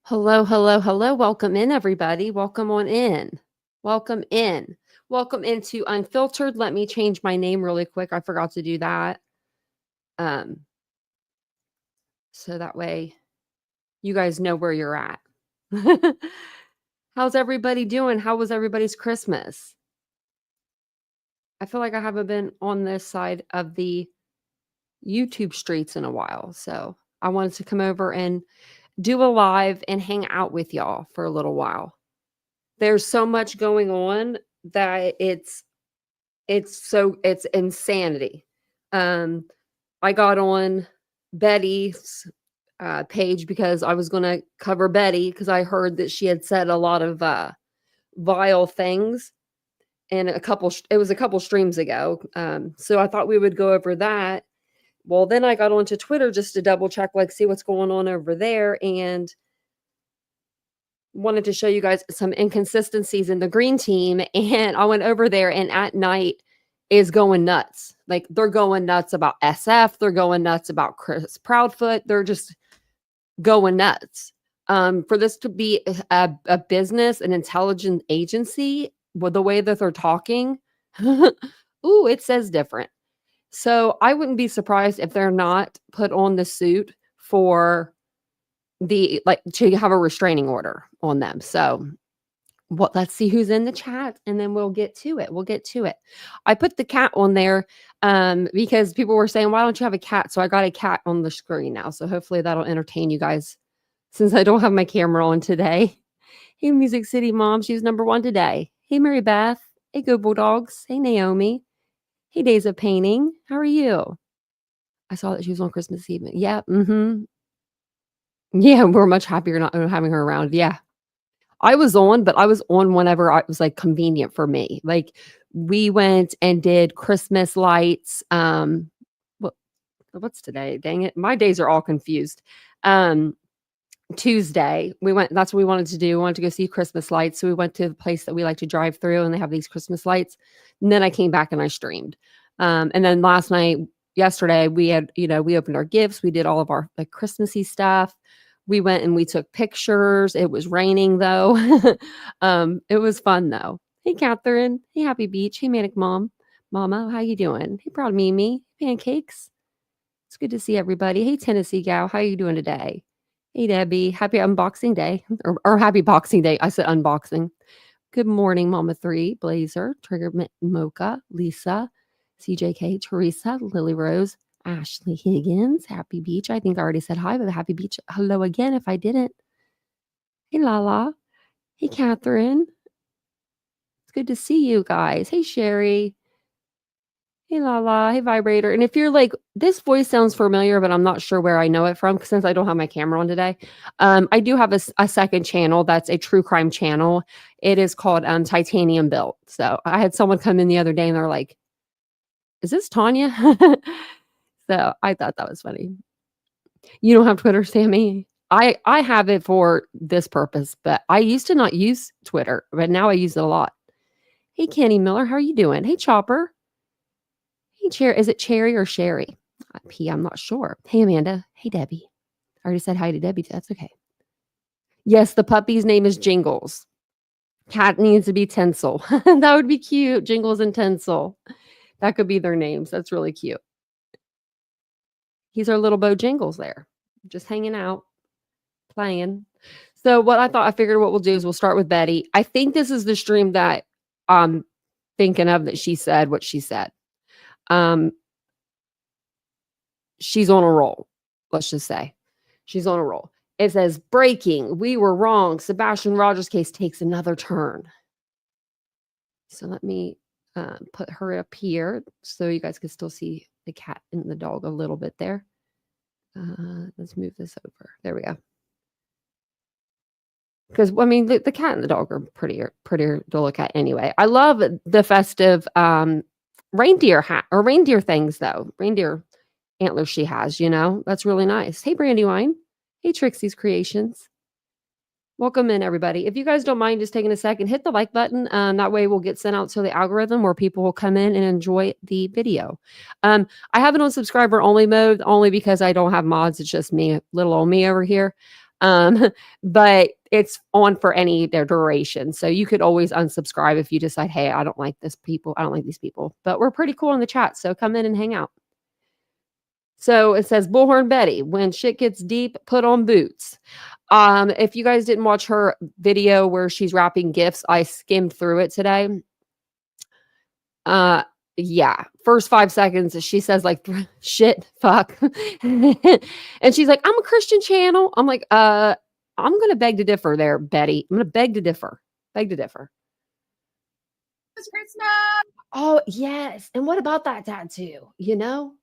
Hello, hello, hello. Welcome in, everybody. Welcome on in. Welcome in. Welcome into Unfiltered. Let me change my name really quick. I forgot to do that. Um, so that way you guys know where you're at. How's everybody doing? How was everybody's Christmas? I feel like I haven't been on this side of the YouTube streets in a while. So I wanted to come over and do a live and hang out with y'all for a little while. There's so much going on that it's insanity. I got on Betty's page because I was going to cover Betty because I heard that she had said a lot of vile things and it was a couple streams ago. So I thought we would go over that. Well, then I got onto Twitter just to double check, see what's going on over there, and wanted to show you guys some inconsistencies in the green team. And I went over there, and at night is going nuts. Like, they're going nuts about SF. They're going nuts about Chris Proudfoot. They're just going nuts. For this to be a business, an intelligence agency, with the way that they're talking, ooh, it says different. So I wouldn't be surprised if they're not put on the suit for to have a restraining order on them. So let's see who's in the chat and then we'll get to it. I put the cat on there because people were saying, why don't you have a cat? So I got a cat on the screen now. So hopefully that'll entertain you guys since I don't have my camera on today. Hey, Music City Mom, she's number one today. Hey, Mary Beth. Hey, Go Bulldogs. Hey, Naomi. Hey, Days of Painting. How are you? I saw that she was on Christmas Eve. Yeah. Yeah, we're much happier not having her around. Yeah. I was on, but I was on whenever it was convenient for me. Like, we went and did Christmas lights. What's today? Dang it. My days are all confused. Tuesday, that's what we wanted to do. We wanted to go see Christmas lights. So we went to the place that we like to drive through and they have these Christmas lights. And then I came back and I streamed. And then yesterday, we had, we opened our gifts. We did all of our Christmassy stuff. We went and we took pictures. It was raining though. It was fun though. Hey, Catherine. Hey, Happy Beach. Hey, Manic Mama, how you doing? Hey, Proud Mimi. Pancakes. It's good to see everybody. Hey, Tennessee gal. How you doing today? Hey, Debbie. Happy unboxing day or happy boxing day. I said unboxing. Good morning, Mama 3, Blazer, Trigger Mocha, Lisa, CJK, Teresa, Lily Rose, Ashley Higgins, Happy Beach. I think I already said hi, but Happy Beach. Hello again if I didn't. Hey, Lala. Hey, Catherine. It's good to see you guys. Hey, Sherry. Hey, Lala. Hey, Vibrator. And if you're like, this voice sounds familiar, but I'm not sure where I know it from since I don't have my camera on today. I do have a second channel that's a true crime channel. It is called Titanium Built. So I had someone come in the other day and they're like, is this Tanya? So I thought that was funny. You don't have Twitter, Sammy? I have it for this purpose, but I used to not use Twitter, but now I use it a lot. Hey, Kenny Miller, how are you doing? Hey, Chopper. Hey, is it Cherry or Sherry? I'm not sure. Hey, Amanda. Hey, Debbie. I already said hi to Debbie. That's okay. Yes, the puppy's name is Jingles. Cat needs to be Tinsel. That would be cute. Jingles and Tinsel. That could be their names. That's really cute. He's our little Bo Jingles there. Just hanging out, playing. So I figured what we'll do is we'll start with Betty. I think this is the stream that I'm thinking of that she said what she said. She's on a roll. Let's just say she's on a roll. It says breaking. We were wrong. Sebastian Rogers case takes another turn. So let me put her up here so you guys can still see the cat and the dog a little bit there. Let's move this over. There we go. Because the cat and the dog are prettier to look at anyway. I love the festive reindeer hat or reindeer things though. Reindeer antlers she has, that's really nice. Hey, Brandywine. Hey, Trixie's Creations. Welcome in, everybody. If you guys don't mind just taking a second, hit the like button. That way we'll get sent out to the algorithm where people will come in and enjoy the video. I have it on subscriber only mode only because I don't have mods. It's just me, little old me over here. But it's on for any their duration. So you could always unsubscribe if you decide, hey, I don't like this people. I don't like these people. But we're pretty cool in the chat. So come in and hang out. So it says Bullhorn Betty, when shit gets deep, put on boots. If you guys didn't watch her video where she's wrapping gifts, I skimmed through it today. Yeah, first 5 seconds, she says like shit, fuck. And she's like, I'm a Christian channel. I'm like, I'm gonna beg to differ there, Betty. I'm gonna beg to differ. Beg to differ. It's Christmas. Oh, yes. And what about that tattoo? You know?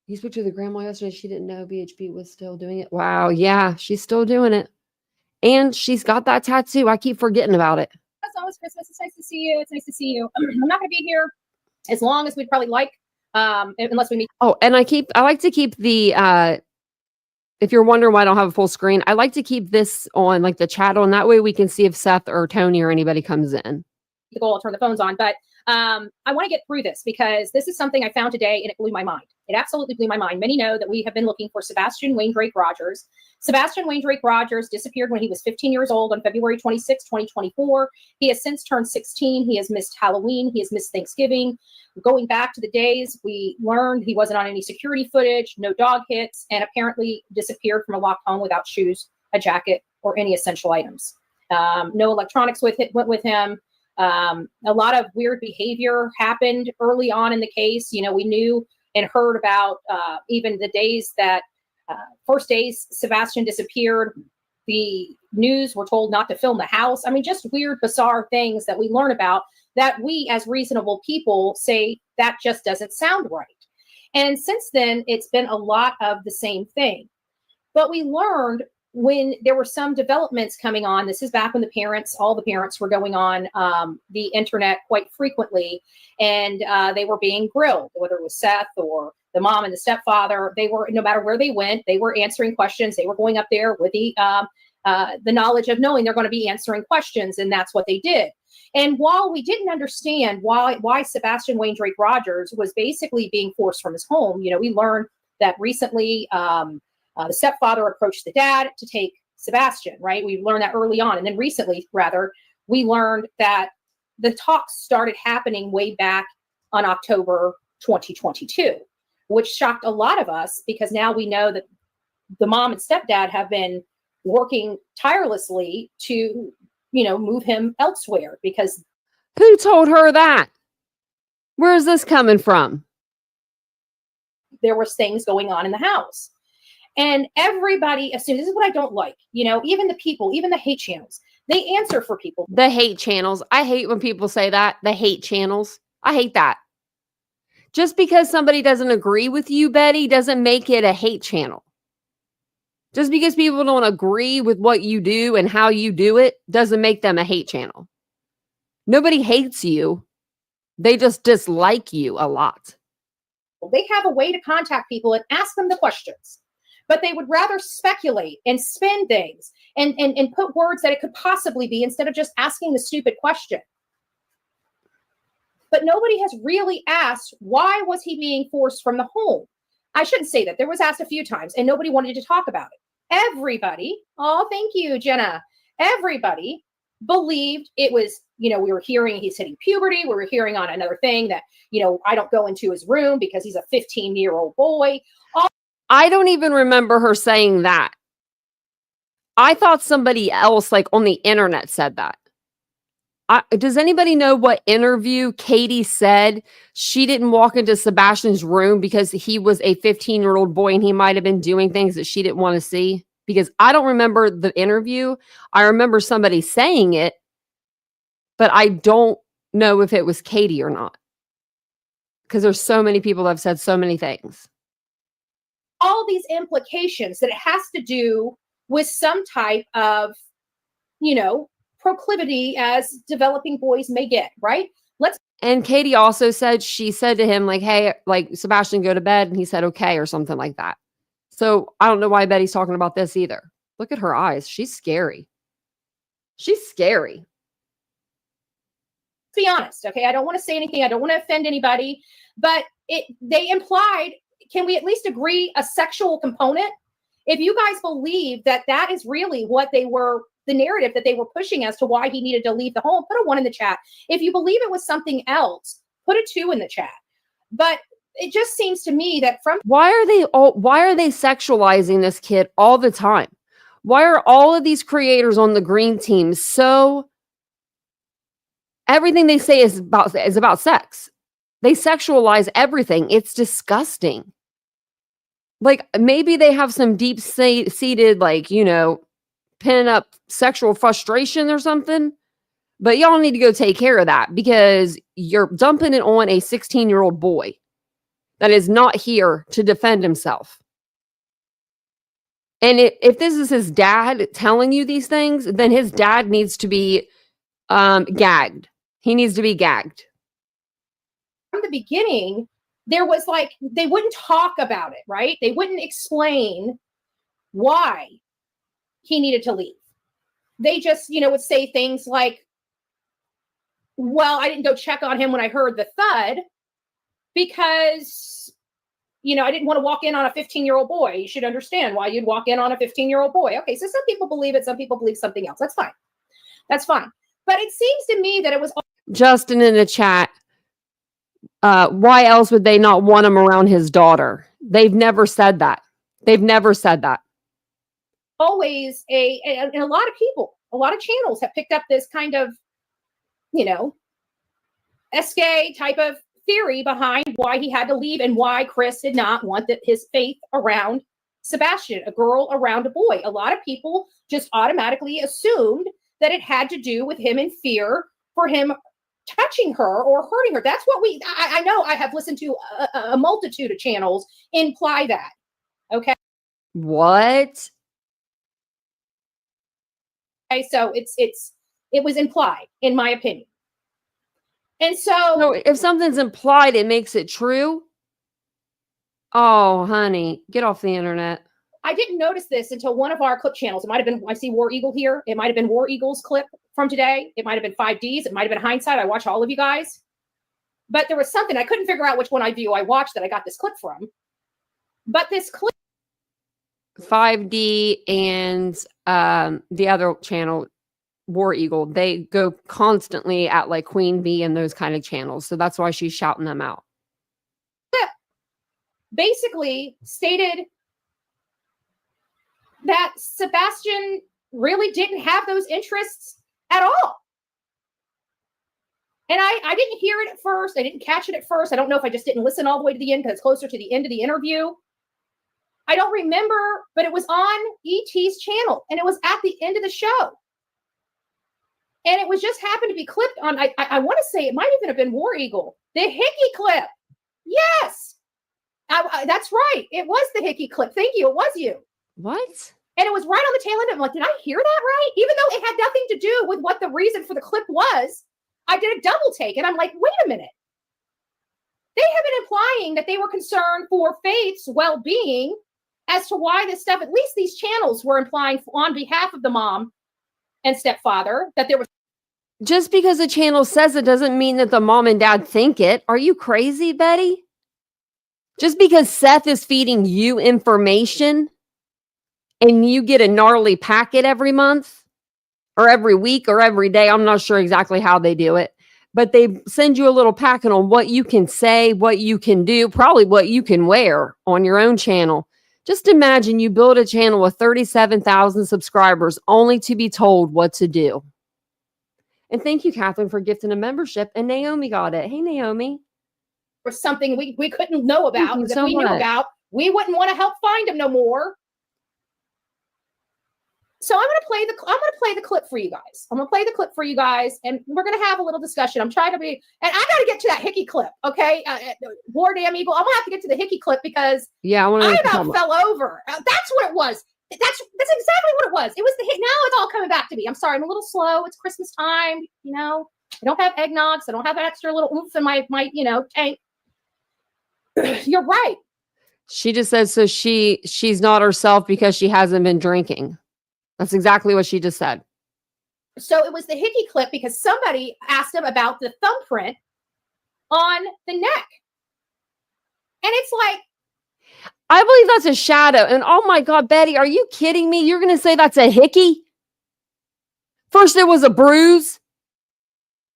You spoke to the grandma yesterday. She didn't know BHB was still doing it. Wow. Yeah, she's still doing it. And she's got that tattoo. I keep forgetting about it. It's always Christmas. It's nice to see you. It's nice to see you. I'm not going to be here as long as we'd probably like, unless we meet. Oh, and I like to keep the, if you're wondering why I don't have a full screen, I like to keep this on like the chat on. That way we can see if Seth or Tony or anybody comes in. The goal, I'll turn the phones on, but I want to get through this because this is something I found today and it blew my mind. It absolutely blew my mind. Many know that we have been looking for Sebastian Wayne Drake Rogers. Sebastian Wayne Drake Rogers disappeared when he was 15 years old on February 26, 2024. He has since turned 16. He has missed Halloween. He has missed Thanksgiving. Going back to the days, we learned he wasn't on any security footage, no dog hits, and apparently disappeared from a locked home without shoes, a jacket, or any essential items. No electronics went with him. A lot of weird behavior happened early on in the case. You know, we knew and heard about even the days that first days Sebastian disappeared. The news were told not to film the house. I mean, just weird, bizarre things that we learn about that we as reasonable people say that just doesn't sound right. And since then, it's been a lot of the same thing. But we learned when there were some developments coming on, this is back when all the parents were going on the internet quite frequently, and they were being grilled, whether it was Seth or the mom and the stepfather. They were, no matter where they went, they were answering questions. They were going up there with the knowledge of knowing they're going to be answering questions, and that's what they did. And while we didn't understand why Sebastian Wayne Drake Rogers was basically being forced from his home, you know, we learned that recently the stepfather approached the dad to take Sebastian, right? We learned that early on. And then recently, rather, we learned that the talks started happening way back on October 2022, which shocked a lot of us because now we know that the mom and stepdad have been working tirelessly to, you know, move him elsewhere because. Who told her that? Where is this coming from? There was things going on in the house. And everybody assumes, this is what I don't like, you know, even the people, even the hate channels, they answer for people. The hate channels. I hate when people say that. The hate channels. I hate that. Just because somebody doesn't agree with you, Betty, doesn't make it a hate channel. Just because people don't agree with what you do and how you do it doesn't make them a hate channel. Nobody hates you. They just dislike you a lot. They have a way to contact people and ask them the questions. But they would rather speculate and spin things and put words that it could possibly be instead of just asking the stupid question. But nobody has really asked, why was he being forced from the home? I shouldn't say that. There was asked a few times and nobody wanted to talk about it. Everybody, oh, thank you, Jenna. Everybody believed it was, you know, we were hearing he's hitting puberty. We were hearing on another thing that, you know, I don't go into his room because he's a 15-year-old boy. I don't even remember her saying that. I thought somebody else, like on the internet, said that. Does anybody know what interview Katie said she didn't walk into Sebastian's room because he was a 15-year-old boy and he might have been doing things that she didn't want to see? Because I don't remember the interview. I remember somebody saying it, but I don't know if it was Katie or not. Because there's so many people that have said so many things. All these implications that it has to do with some type of, you know, proclivity as developing boys may get, right? And Katie also said, she said to him, like, hey, like, Sebastian, go to bed. And he said, okay, or something like that. So I don't know why Betty's talking about this either. Look at her eyes. She's scary. She's scary. Be honest, okay? I don't want to say anything. I don't want to offend anybody, but they implied, can we at least agree a sexual component? If you guys believe that that is really what they were, the narrative that they were pushing as to why he needed to leave the home, put a 1 in the chat. If you believe it was something else, put a 2 in the chat. But it just seems to me that why are they sexualizing this kid all the time? Why are all of these creators on the green team so everything they say is about sex? They sexualize everything. It's disgusting. Like, maybe they have some deep seated, like, pin up sexual frustration or something. But y'all need to go take care of that, because you're dumping it on a 16-year-old boy that is not here to defend himself. And if this is his dad telling you these things, then his dad needs to be gagged. He needs to be gagged. From the beginning, there was like, they wouldn't talk about it, right? They wouldn't explain why he needed to leave. They just, would say things like, well, I didn't go check on him when I heard the thud because, I didn't want to walk in on a 15-year-old boy. You should understand why you'd walk in on a 15-year-old boy. Okay, so some people believe it. Some people believe something else. That's fine. That's fine. But it seems to me that it was... Justin in the chat, why else would they not want him around his daughter? They've never said that. They've never said that. Always and a lot of people, a lot of channels have picked up this kind of, SK type of theory behind why he had to leave and why Chris did not want his faith around Sebastian, a girl around a boy. A lot of people just automatically assumed that it had to do with him in fear for him touching her or hurting her. That's what I know I have listened to a multitude of channels imply that. Okay. What? Okay, so it was implied, in my opinion. And so if something's implied, it makes it true. Oh, honey, get off the internet. I didn't notice this until one of our clip channels. It might have been, I see War Eagle here. It might have been War Eagle's clip from today. It might have been 5D's. It might have been Hindsight. I watch all of you guys. But there was something, I couldn't figure out which one I watched that I got this clip from. But this clip. 5D and the other channel, War Eagle, they go constantly at like Queen Bee and those kind of channels. So that's why she's shouting them out. Basically stated that Sebastian really didn't have those interests at all. And I didn't hear it at first. I didn't catch it at first. I don't know if I just didn't listen all the way to the end because it's closer to the end of the interview. I don't remember, but it was on ET's channel and it was at the end of the show. And it was just happened to be clipped on, I want to say it might even have been War Eagle, the Hickey clip. Yes, that's right. It was the Hickey clip. Thank you. It was you. What? And it was right on the tail end. I'm like, did I hear that right? Even though it had nothing to do with what the reason for the clip was, I did a double take. And I'm like, wait a minute. They have been implying that they were concerned for Faith's well-being as to why this stuff, at least these channels were implying on behalf of the mom and stepfather, that there was. Just because a channel says it doesn't mean that the mom and dad think it. Are you crazy, Betty? Just because Seth is feeding you information and you get a gnarly packet every month or every week or every day, I'm not sure exactly how they do it, but they send you a little packet on what you can say, what you can do, probably what you can wear on your own channel. Just imagine you build a channel with 37,000 subscribers only to be told what to do. And thank you, Catherine, for gifting a membership. And Naomi got it. Hey, Naomi. For something we couldn't know about. Because if we knew about, we wouldn't want to help find him no more. So I'm going to play the clip for you guys. I'm going to play the clip for you guys, and we're going to have a little discussion. I'm trying to be, and I got to get to that Hickey clip, okay? War Damn Eagle. I'm going to have to get to the Hickey clip because I about fell over. That's what it was. That's exactly what it was. It was the hit. Now it's all coming back to me. I'm sorry. I'm a little slow. It's Christmas time. I don't have eggnog, so I don't have an extra little oomph in my tank. You're right. She just says so she's not herself because she hasn't been drinking. That's exactly what she just said. So it was the Hickey clip because somebody asked him about the thumbprint on the neck. And it's like, I believe that's a shadow. And oh my God, Betty, are you kidding me? You're going to say that's a hickey? First it was a bruise.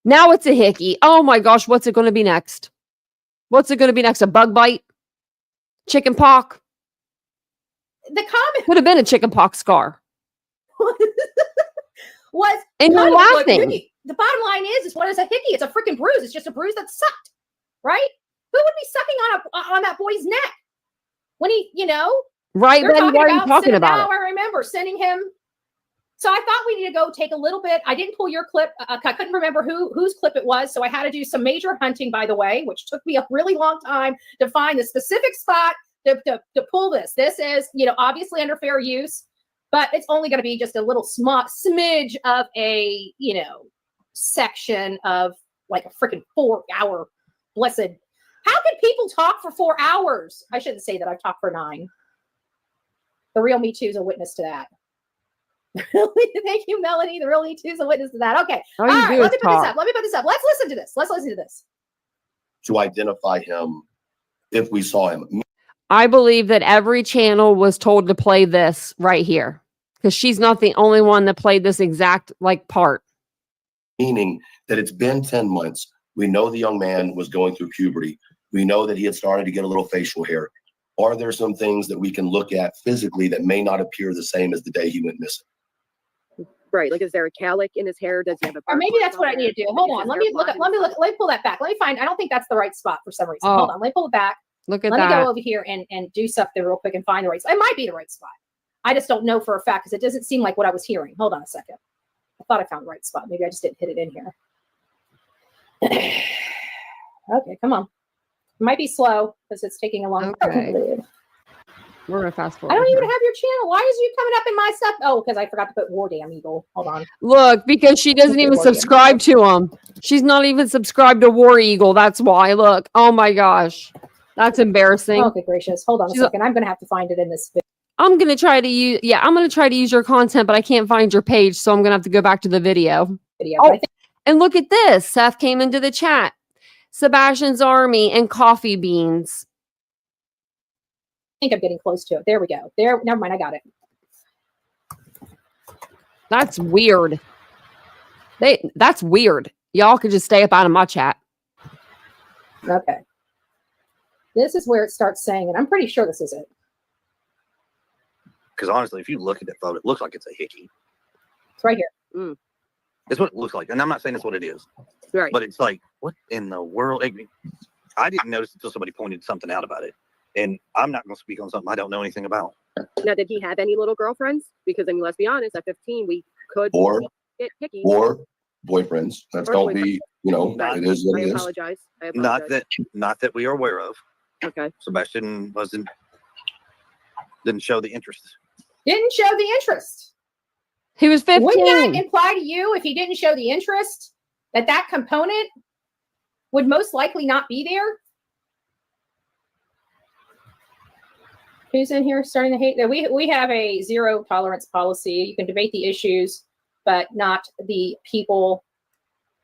Now it's a hickey. Oh my gosh, what's it going to be next? What's it going to be next? A bug bite? Chicken pox? The comment Could have been a chicken pox scar. was, and you're laughing. Like, the bottom line is what is a hickey? It's a freaking bruise. It's just a bruise that sucked, right? Who would be sucking on that boy's neck when he, right? Betty, why are you talking about it? I remember sending him. So I thought we need to go take a little bit. I didn't pull your clip. I couldn't remember whose clip it was. So I had to do some major hunting, by the way, which took me a really long time to find the specific spot to pull this. This is, obviously under fair use, but it's only going to be just a little smidge of a, section of like a freaking 4-hour blessed. How can people talk for 4 hours? I shouldn't say that. I've talked for 9. The real Me Too is a witness to that. Thank you, Melanie. The real Me Too is a witness to that. Okay. All right. Let me put this up. Let's listen to this. To identify him if we saw him. I believe that every channel was told to play this right here because she's not the only one that played this exact part. Meaning that it's been 10 months. We know the young man was going through puberty. We know that he had started to get a little facial hair. Are there some things that we can look at physically that may not appear the same as the day he went missing? Right. Like, is there a cowlick in his hair? Does he have a? Or maybe that's what I need to do. Hold on. Let me look. Let me pull that back. Let me find. I don't think that's the right spot for some reason. Hold on. Let me pull it back. Look at that. Let me go over here and do something real quick and find the right spot. It might be the right spot. I just don't know for a fact because it doesn't seem like what I was hearing. Hold on a second. I thought I found the right spot. Maybe I just didn't hit it in here. Okay, come on. It might be slow because it's taking a long time. We're gonna fast forward. I don't even have your channel. Why is you coming up in my stuff? Oh, because I forgot to put War Damn Eagle. Hold on. Look, because she doesn't even subscribe to him. She's not even subscribed to War Eagle. That's why. Look. Oh my gosh. That's embarrassing. Okay, gracious. Hold on a second. I'm gonna have to find it in this video. I'm gonna try to use I'm gonna try to use your content, but I can't find your page, so I'm gonna have to go back to the video. Oh, and look at this. Seth came into the chat. Sebastian's Army and coffee beans. I think I'm getting close to it. There we go. There. Never mind. I got it. That's weird. That's weird. Y'all could just stay up out of my chat. Okay. This is where it starts saying, and I'm pretty sure this is it. Because honestly, if you look at that photo, it looks like it's a hickey. It's right here. It's what it looks like. And I'm not saying it's what it is. Right. But it's like, what in the world? I didn't notice until somebody pointed something out about it. And I'm not going to speak on something I don't know anything about. Now, did he have any little girlfriends? Because, I mean, let's be honest, at 15, we could get picky. Or boyfriends. That's don't be, it is what it is. I apologize. Not that we are aware of. Okay. Sebastian didn't show the interest. Didn't show the interest. He was 15. Wouldn't that imply to you, if he didn't show the interest, that component would most likely not be there? Who's in here starting to hate? We have a zero tolerance policy. You can debate the issues, but not the people.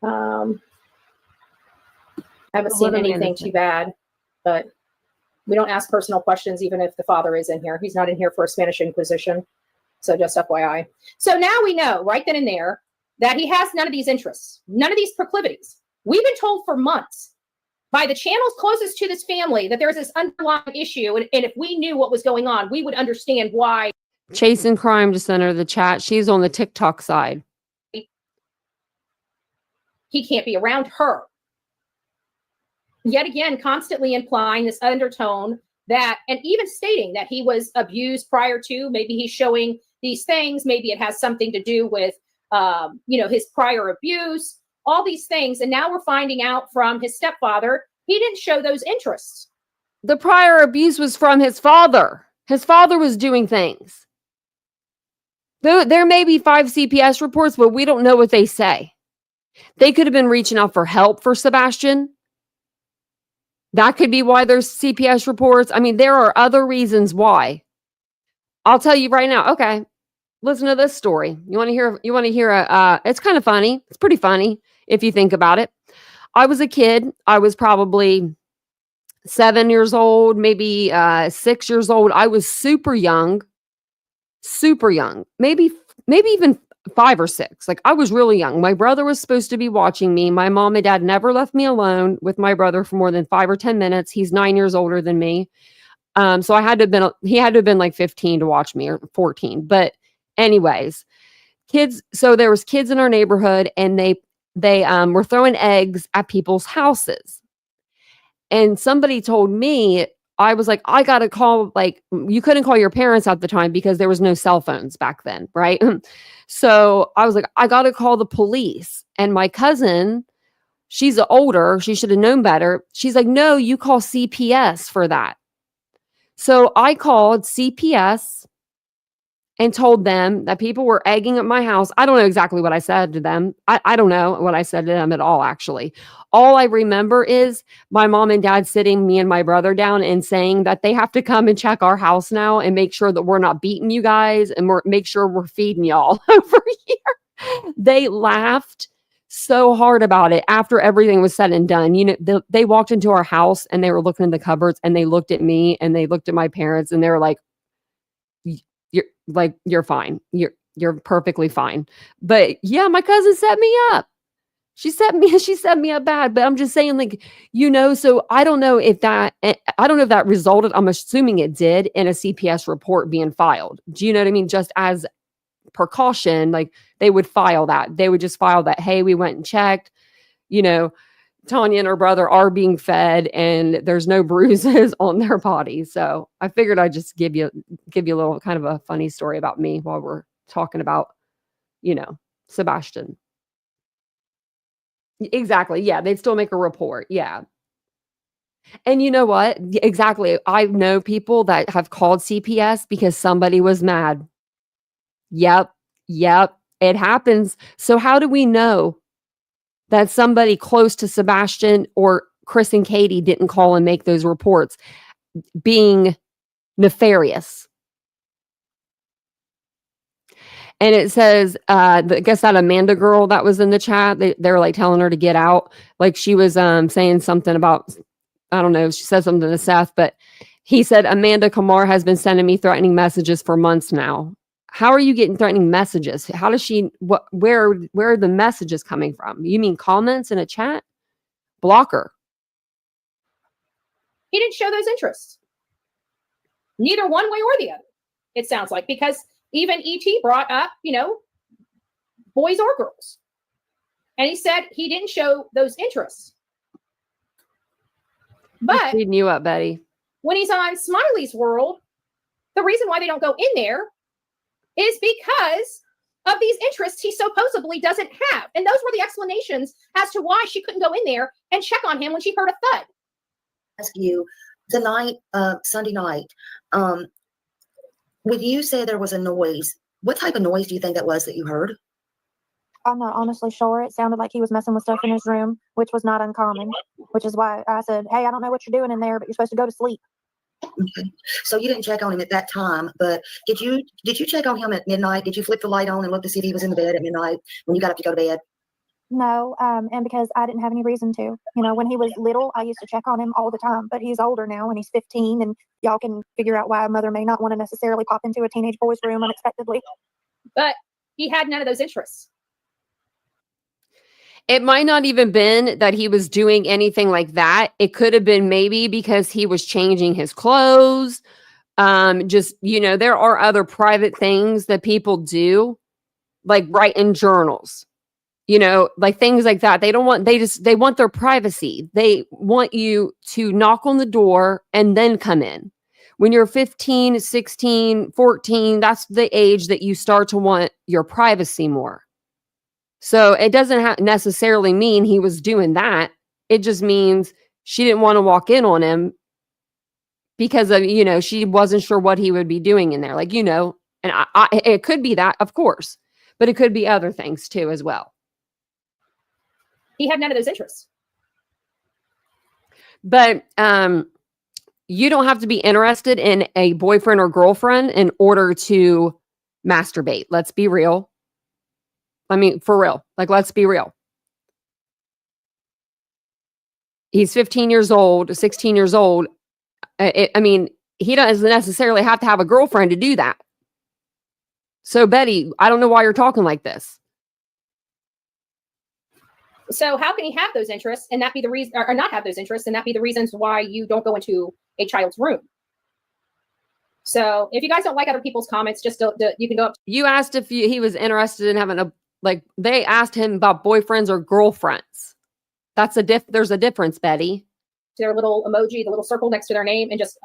I haven't seen anything too bad, but we don't ask personal questions, even if the father is in here. He's not in here for a Spanish Inquisition. So just FYI. So now we know right then and there that he has none of these interests, none of these proclivities. We've been told for months by the channels closest to this family that there's this underlying issue. And if we knew what was going on, we would understand why. Chasing Crime just entered the chat. She's on the TikTok side. He can't be around her. Yet again, constantly implying this undertone that, and even stating that he was abused prior to, maybe he's showing these things. Maybe it has something to do with, his prior abuse, all these things. And now we're finding out from his stepfather, he didn't show those interests. The prior abuse was from his father. His father was doing things. There may be 5 CPS reports, but we don't know what they say. They could have been reaching out for help for Sebastian. That could be why there's CPS reports. I mean, there are other reasons why. I'll tell you right now. Okay, listen to this story. You want to hear? It's kind of funny. It's pretty funny if you think about it. I was a kid. I was probably 7 years old, maybe 6 years old. I was super young, maybe even 5 or 6. Like I was really young. My brother was supposed to be watching me. My mom and dad never left me alone with my brother for more than 5 or 10 minutes. He's 9 years older than me. So he had to have been like 15 to watch me, or 14. But anyways, kids, so there was kids in our neighborhood, and they were throwing eggs at people's houses. And somebody told me, I was like, I got to call, like, you couldn't call your parents at the time because there was no cell phones back then, right? So I was like, I got to call the police. And my cousin, she's older, she should have known better. She's like, no, you call CPS for that. So I called CPS and told them that people were egging at my house. I don't know exactly what I said to them. I don't know what I said to them at all, actually. All I remember is my mom and dad sitting me and my brother down and saying that they have to come and check our house now and make sure that we're not beating you guys, and make sure we're feeding y'all over here. They laughed so hard about it after everything was said and done. You know, they walked into our house and they were looking in the cupboards, and they looked at me and they looked at my parents, and they were like, you're fine. You're perfectly fine. But yeah, my cousin set me up. She set me up bad, but I'm just saying, like, so I don't know if that resulted, I'm assuming it did, in a CPS report being filed. Do you know what I mean? Just as precaution, like they would file that. They would just file that, hey, we went and checked, Tanya and her brother are being fed and there's no bruises on their body. So I figured I'd just give you a little kind of a funny story about me while we're talking about, Sebastian. Exactly. Yeah. They'd still make a report. Yeah. And you know what? Exactly. I know people that have called CPS because somebody was mad. Yep. It happens. So how do we know that somebody close to Sebastian or Chris and Katie didn't call and make those reports, being nefarious? And it says, I guess that Amanda girl that was in the chat, they were like telling her to get out. Like she was saying something about, I don't know, she said something to Seth, but he said, Amanda Kamar has been sending me threatening messages for months now. How are you getting threatening messages? How does she, where are the messages coming from? You mean comments in a chat? Block her. He didn't show those interests. Neither one way or the other, it sounds like, because even E.T. brought up, boys or girls. And he said he didn't show those interests. But reading you up, Betty. When he's on Smiley's world, the reason why they don't go in there is because of these interests he supposedly doesn't have. And those were the explanations as to why she couldn't go in there and check on him when she heard a thud. Ask you, the night, Sunday night, when you said there was a noise, what type of noise do you think that was that you heard? I'm not honestly sure. It sounded like he was messing with stuff in his room, which was not uncommon, which is why I said, hey, I don't know what you're doing in there, but you're supposed to go to sleep. Okay. So you didn't check on him at that time, but did you check on him at midnight? Did you flip the light on and look to see if he was in the bed at midnight when you got up to go to bed? No, and because I didn't have any reason to. When he was little, I used to check on him all the time, but he's older now and he's 15, and y'all can figure out why a mother may not want to necessarily pop into a teenage boy's room unexpectedly. But he had none of those interests. It might not even been that he was doing anything like that. It could have been maybe because he was changing his clothes. There are other private things that people do, like write in journals, like things like that. They want their privacy. They want you to knock on the door and then come in. When you're 15, 16, 14, that's the age that you start to want your privacy more. So it doesn't necessarily mean he was doing that. It just means she didn't want to walk in on him because of, she wasn't sure what he would be doing in there. Like, and it could be that, of course, but it could be other things too, as well. He had none of those interests. But you don't have to be interested in a boyfriend or girlfriend in order to masturbate. Let's be real. I mean, for real. Like, let's be real. He's 15 years old, 16 years old. I mean, he doesn't necessarily have to have a girlfriend to do that. So, Betty, I don't know why you're talking like this. So how can he have those interests and that be the reason, or not have those interests and that be the reasons why you don't go into a child's room? So if you guys don't like other people's comments, just you can go up. You asked if he was interested in having they asked him about boyfriends or girlfriends. There's a difference, Betty. Their little emoji, the little circle next to their name, and just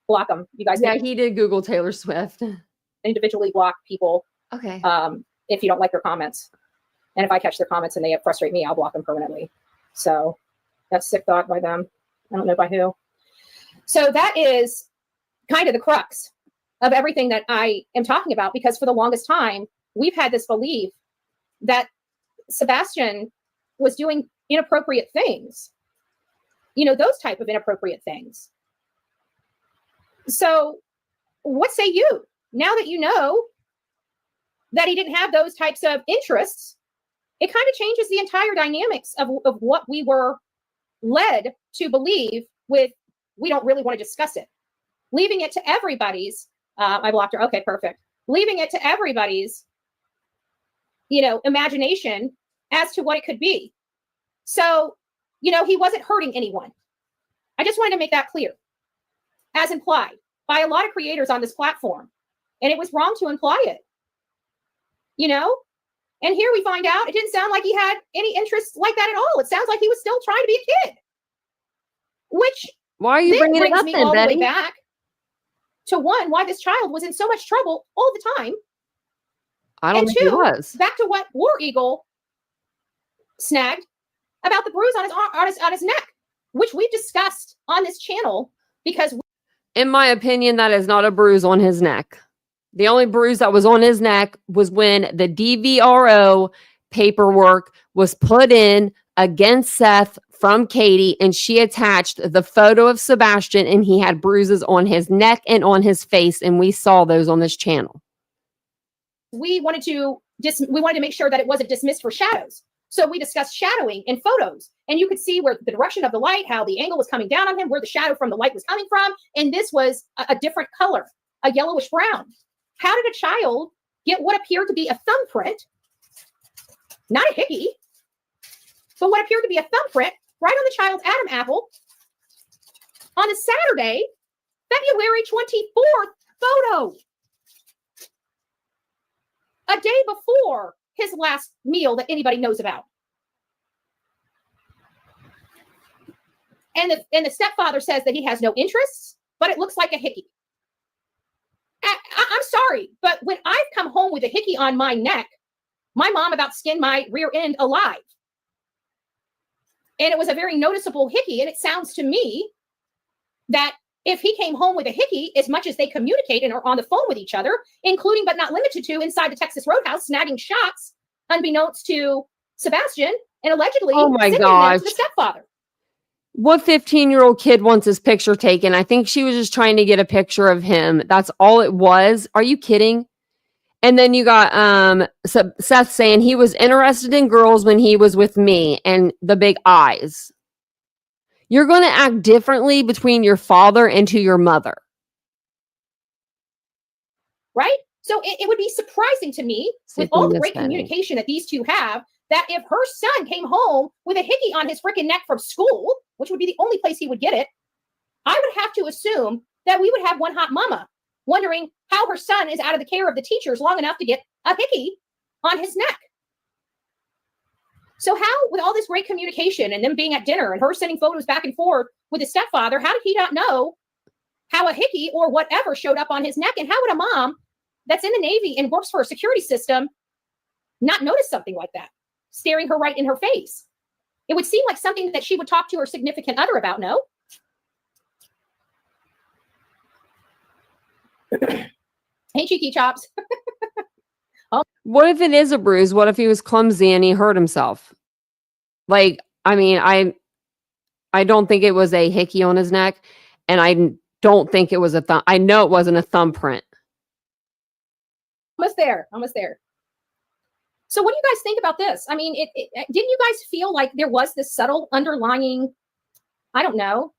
block them. You guys, yeah, he did Google Taylor Swift. Individually block people. Okay. If you don't like their comments, and if I catch their comments and they frustrate me, I'll block them permanently. So that's a sick thought by them. I don't know by who. So that is kind of the crux of everything that I am talking about, because for the longest time we've had this belief that Sebastian was doing inappropriate things. You know, those type of inappropriate things. So what say you? Now that you know that he didn't have those types of interests, it kind of changes the entire dynamics of what we were led to believe with, we don't really want to discuss it. Leaving it to everybody's, I blocked her. Okay, perfect. Leaving it to everybody's, imagination as to what it could be. So, he wasn't hurting anyone. I just wanted to make that clear, as implied by a lot of creators on this platform. And it was wrong to imply it, And here we find out it didn't sound like he had any interest like that at all. It sounds like he was still trying to be a kid. Which, why are you bringing it up me then, all Betty? the way back to one, why this child was in so much trouble all the time. I don't think he was. Back to what War Eagle snagged about the bruise on his neck, which we've discussed on this channel, because in my opinion, that is not a bruise on his neck. The only bruise that was on his neck was when the DVRO paperwork was put in against Seth from Katie, and she attached the photo of Sebastian, and he had bruises on his neck and on his face, and we saw those on this channel. We wanted to make sure that it wasn't dismissed for shadows. So we discussed shadowing in photos, and you could see where the direction of the light, how the angle was coming down on him, where the shadow from the light was coming from. And this was a different color, a yellowish brown. How did a child get what appeared to be a thumbprint, not a hickey, but what appeared to be a thumbprint right on the child's Adam apple on a Saturday, February 24th photo, a day before his last meal that anybody knows about. And the stepfather says that he has no interests, but it looks like a hickey. I'm sorry, but when I've come home with a hickey on my neck, my mom about skinned my rear end alive. And it was a very noticeable hickey. And it sounds to me that if he came home with a hickey, as much as they communicate and are on the phone with each other, including but not limited to inside the Texas Roadhouse, snagging shots, unbeknownst to Sebastian, and allegedly sending them to the stepfather. What 15-year-old kid wants his picture taken? I think she was just trying to get a picture of him. That's all it was. Are you kidding? And then you got Seth saying he was interested in girls when he was with me, and the big eyes. You're going to act differently between your father and to your mother. Right? So it would be surprising to me, with all the great communication that these two have, that if her son came home with a hickey on his freaking neck from school, which would be the only place he would get it, I would have to assume that we would have one hot mama wondering how her son is out of the care of the teachers long enough to get a hickey on his neck. So how, with all this great communication and them being at dinner and her sending photos back and forth with his stepfather, how did he not know how a hickey or whatever showed up on his neck? And how would a mom that's in the Navy and works for a security system not notice something like that, staring her right in her face? It would seem like something that she would talk to her significant other about, no? Hey, Cheeky Chops. What if it is a bruise? What if he was clumsy and he hurt himself? I don't think it was a hickey on his neck, and I don't think it was a thumb. I know it wasn't a thumbprint. Almost there. So what do you guys think about this? I mean, didn't you guys feel like there was this subtle underlying I don't know,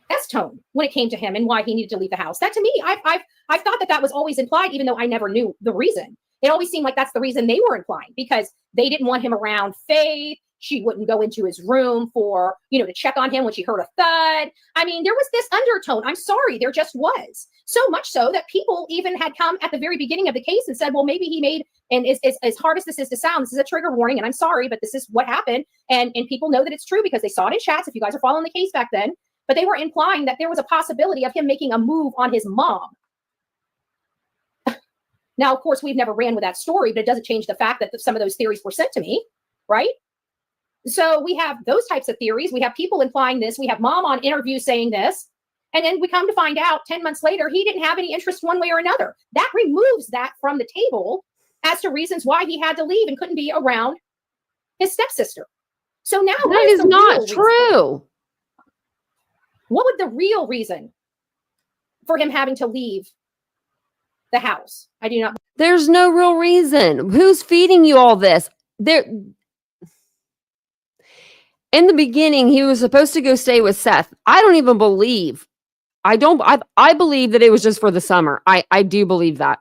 S-tone when it came to him and why he needed to leave the house. That to me, I've thought that was always implied, even though I never knew the reason. It always seemed like that's the reason they were implying, because they didn't want him around Faith. She wouldn't go into his room for, to check on him when she heard a thud. I mean, there was this undertone. I'm sorry, there just was. So much so that people even had come at the very beginning of the case and said, well, maybe he made, and as hard as this is to sound, this is a trigger warning, and I'm sorry, but this is what happened. And people know that it's true because they saw it in chats, if you guys are following the case back then. But they were implying that there was a possibility of him making a move on his mom. Now, of course, we've never ran with that story, but it doesn't change the fact that some of those theories were sent to me, right? So we have those types of theories. We have people implying this. We have mom on interview saying this. And then we come to find out 10 months later, he didn't have any interest one way or another. That removes that from the table as to reasons why he had to leave and couldn't be around his stepsister. So now that is not true. What would the real reason for him having to leave the house? I do not. There's no real reason. Who's feeding you all this? In the beginning, he was supposed to go stay with Seth. I don't even believe. I believe that it was just for the summer. I do believe that.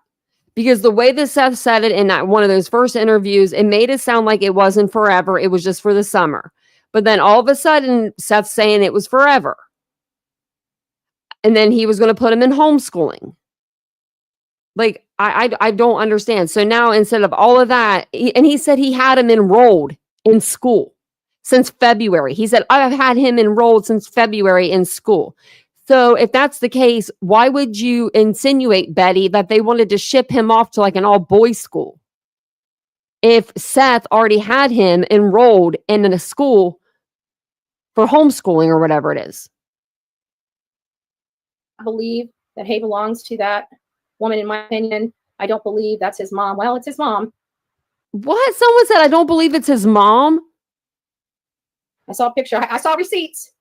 Because the way that Seth said it in that one of those first interviews, it made it sound like it wasn't forever. It was just for the summer. But then all of a sudden, Seth's saying it was forever. And then he was going to put him in homeschooling. Like, I don't understand. So now instead of all of that, he said he had him enrolled in school since February. He said, I've had him enrolled since February in school. So if that's the case, why would you insinuate, Betty, that they wanted to ship him off to like an all-boys school? If Seth already had him enrolled in a school for homeschooling or whatever it is. I believe that he belongs to that woman, in my opinion. I don't believe that's his mom. Well, it's his mom. What? Someone said, I don't believe it's his mom. I saw a picture. I saw receipts.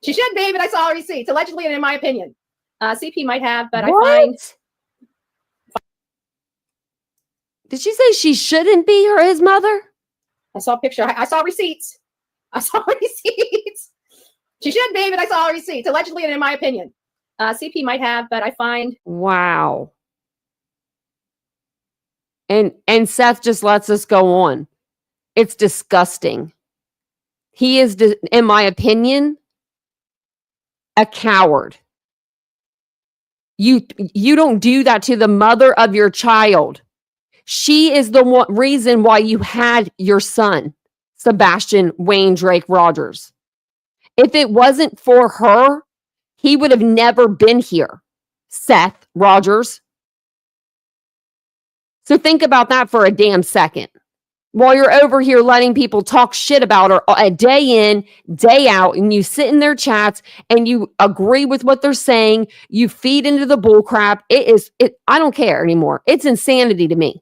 She should be, but I saw receipts, allegedly, and in my opinion. CP might have, but what? I find. Did she say she shouldn't be his mother? I saw a picture. I saw receipts. She should be, but I saw receipts, allegedly, and in my opinion. CP might have, but I find. Wow. And Seth just lets us go on. It's disgusting. He is, in my opinion, a coward. You don't do that to the mother of your child. She is the reason why you had your son, Sebastian Wayne Drake Rogers. If it wasn't for her, he would have never been here, Seth Rogers. So think about that for a damn second. While you're over here letting people talk shit about her a day in, day out, and you sit in their chats and you agree with what they're saying, you feed into the bull crap. I don't care anymore. It's insanity to me.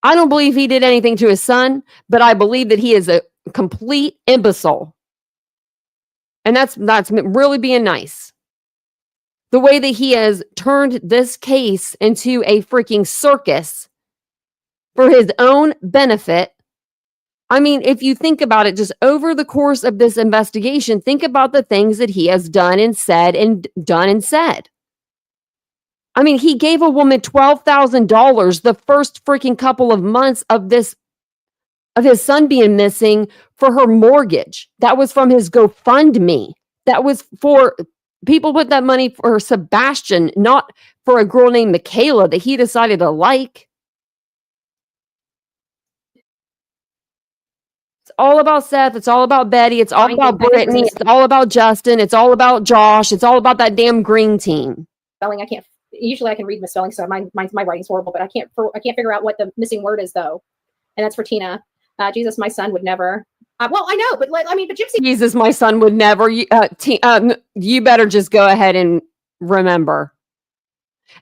I don't believe he did anything to his son, but I believe that he is a complete imbecile. And that's really being nice. The way that he has turned this case into a freaking circus for his own benefit. I mean, if you think about it, just over the course of this investigation, think about the things that he has done and said and done and said. I mean, he gave a woman $12,000 the first freaking couple of months of his son being missing for her mortgage. That was from his GoFundMe. That was for people put that money for Sebastian, not for a girl named Michaela that he decided to like. It's all about Seth. It's all about Betty. It's all about Brittany. It's all about Justin. It's all about Josh. It's all about that damn green team. Spelling, I can't. Usually, I can read misspelling, so my writing's horrible. But I can't figure out what the missing word is, though. And that's for Tina. Jesus, my son would never. Well, I know, but but Gypsy. Jesus, my son would never. You better just go ahead and remember.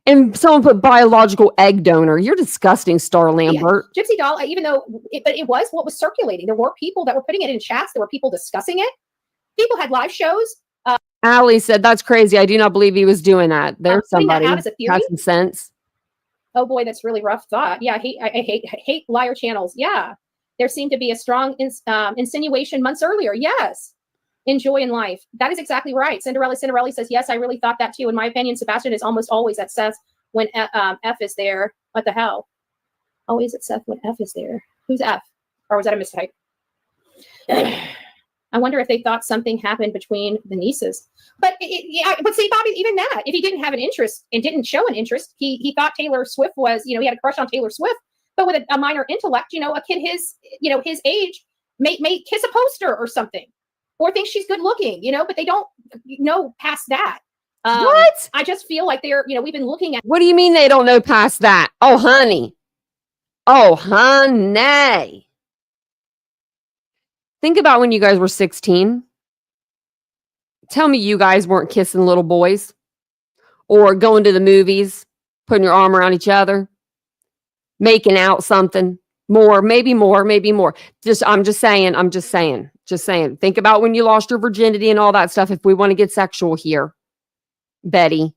And someone put biological egg donor. You're disgusting, Star Lambert. Yeah. Gypsy doll. Even though, it was what was circulating. There were people that were putting it in chats. There were people discussing it. People had live shows. Allie said, "That's crazy. I do not believe he was doing that." There's somebody that out as a theory. Has some sense. Oh boy, that's really rough thought. Yeah, I hate liar channels. Yeah. There seemed to be a strong insinuation months earlier. Yes. Enjoy in life. That is exactly right. Cinderella says, yes, I really thought that too. In my opinion, Sebastian is almost always at Seth when F is there. What the hell? Always at Seth when F is there. Who's F? Or was that a mistype? I wonder if they thought something happened between the nieces. But yeah, but see, Bobby, even that, if he didn't have an interest and didn't show an interest, he thought Taylor Swift was, he had a crush on Taylor Swift, but with a minor intellect, a kid his age may kiss a poster or something, or think she's good looking, but they don't know past that. What? I just feel like we've been looking at. What do you mean they don't know past that? Oh, honey. Oh, honey. Think about when you guys were 16. Tell me you guys weren't kissing little boys or going to the movies, putting your arm around each other, making out something more, maybe more. I'm just saying. Think about when you lost your virginity and all that stuff. If we want to get sexual here, Betty.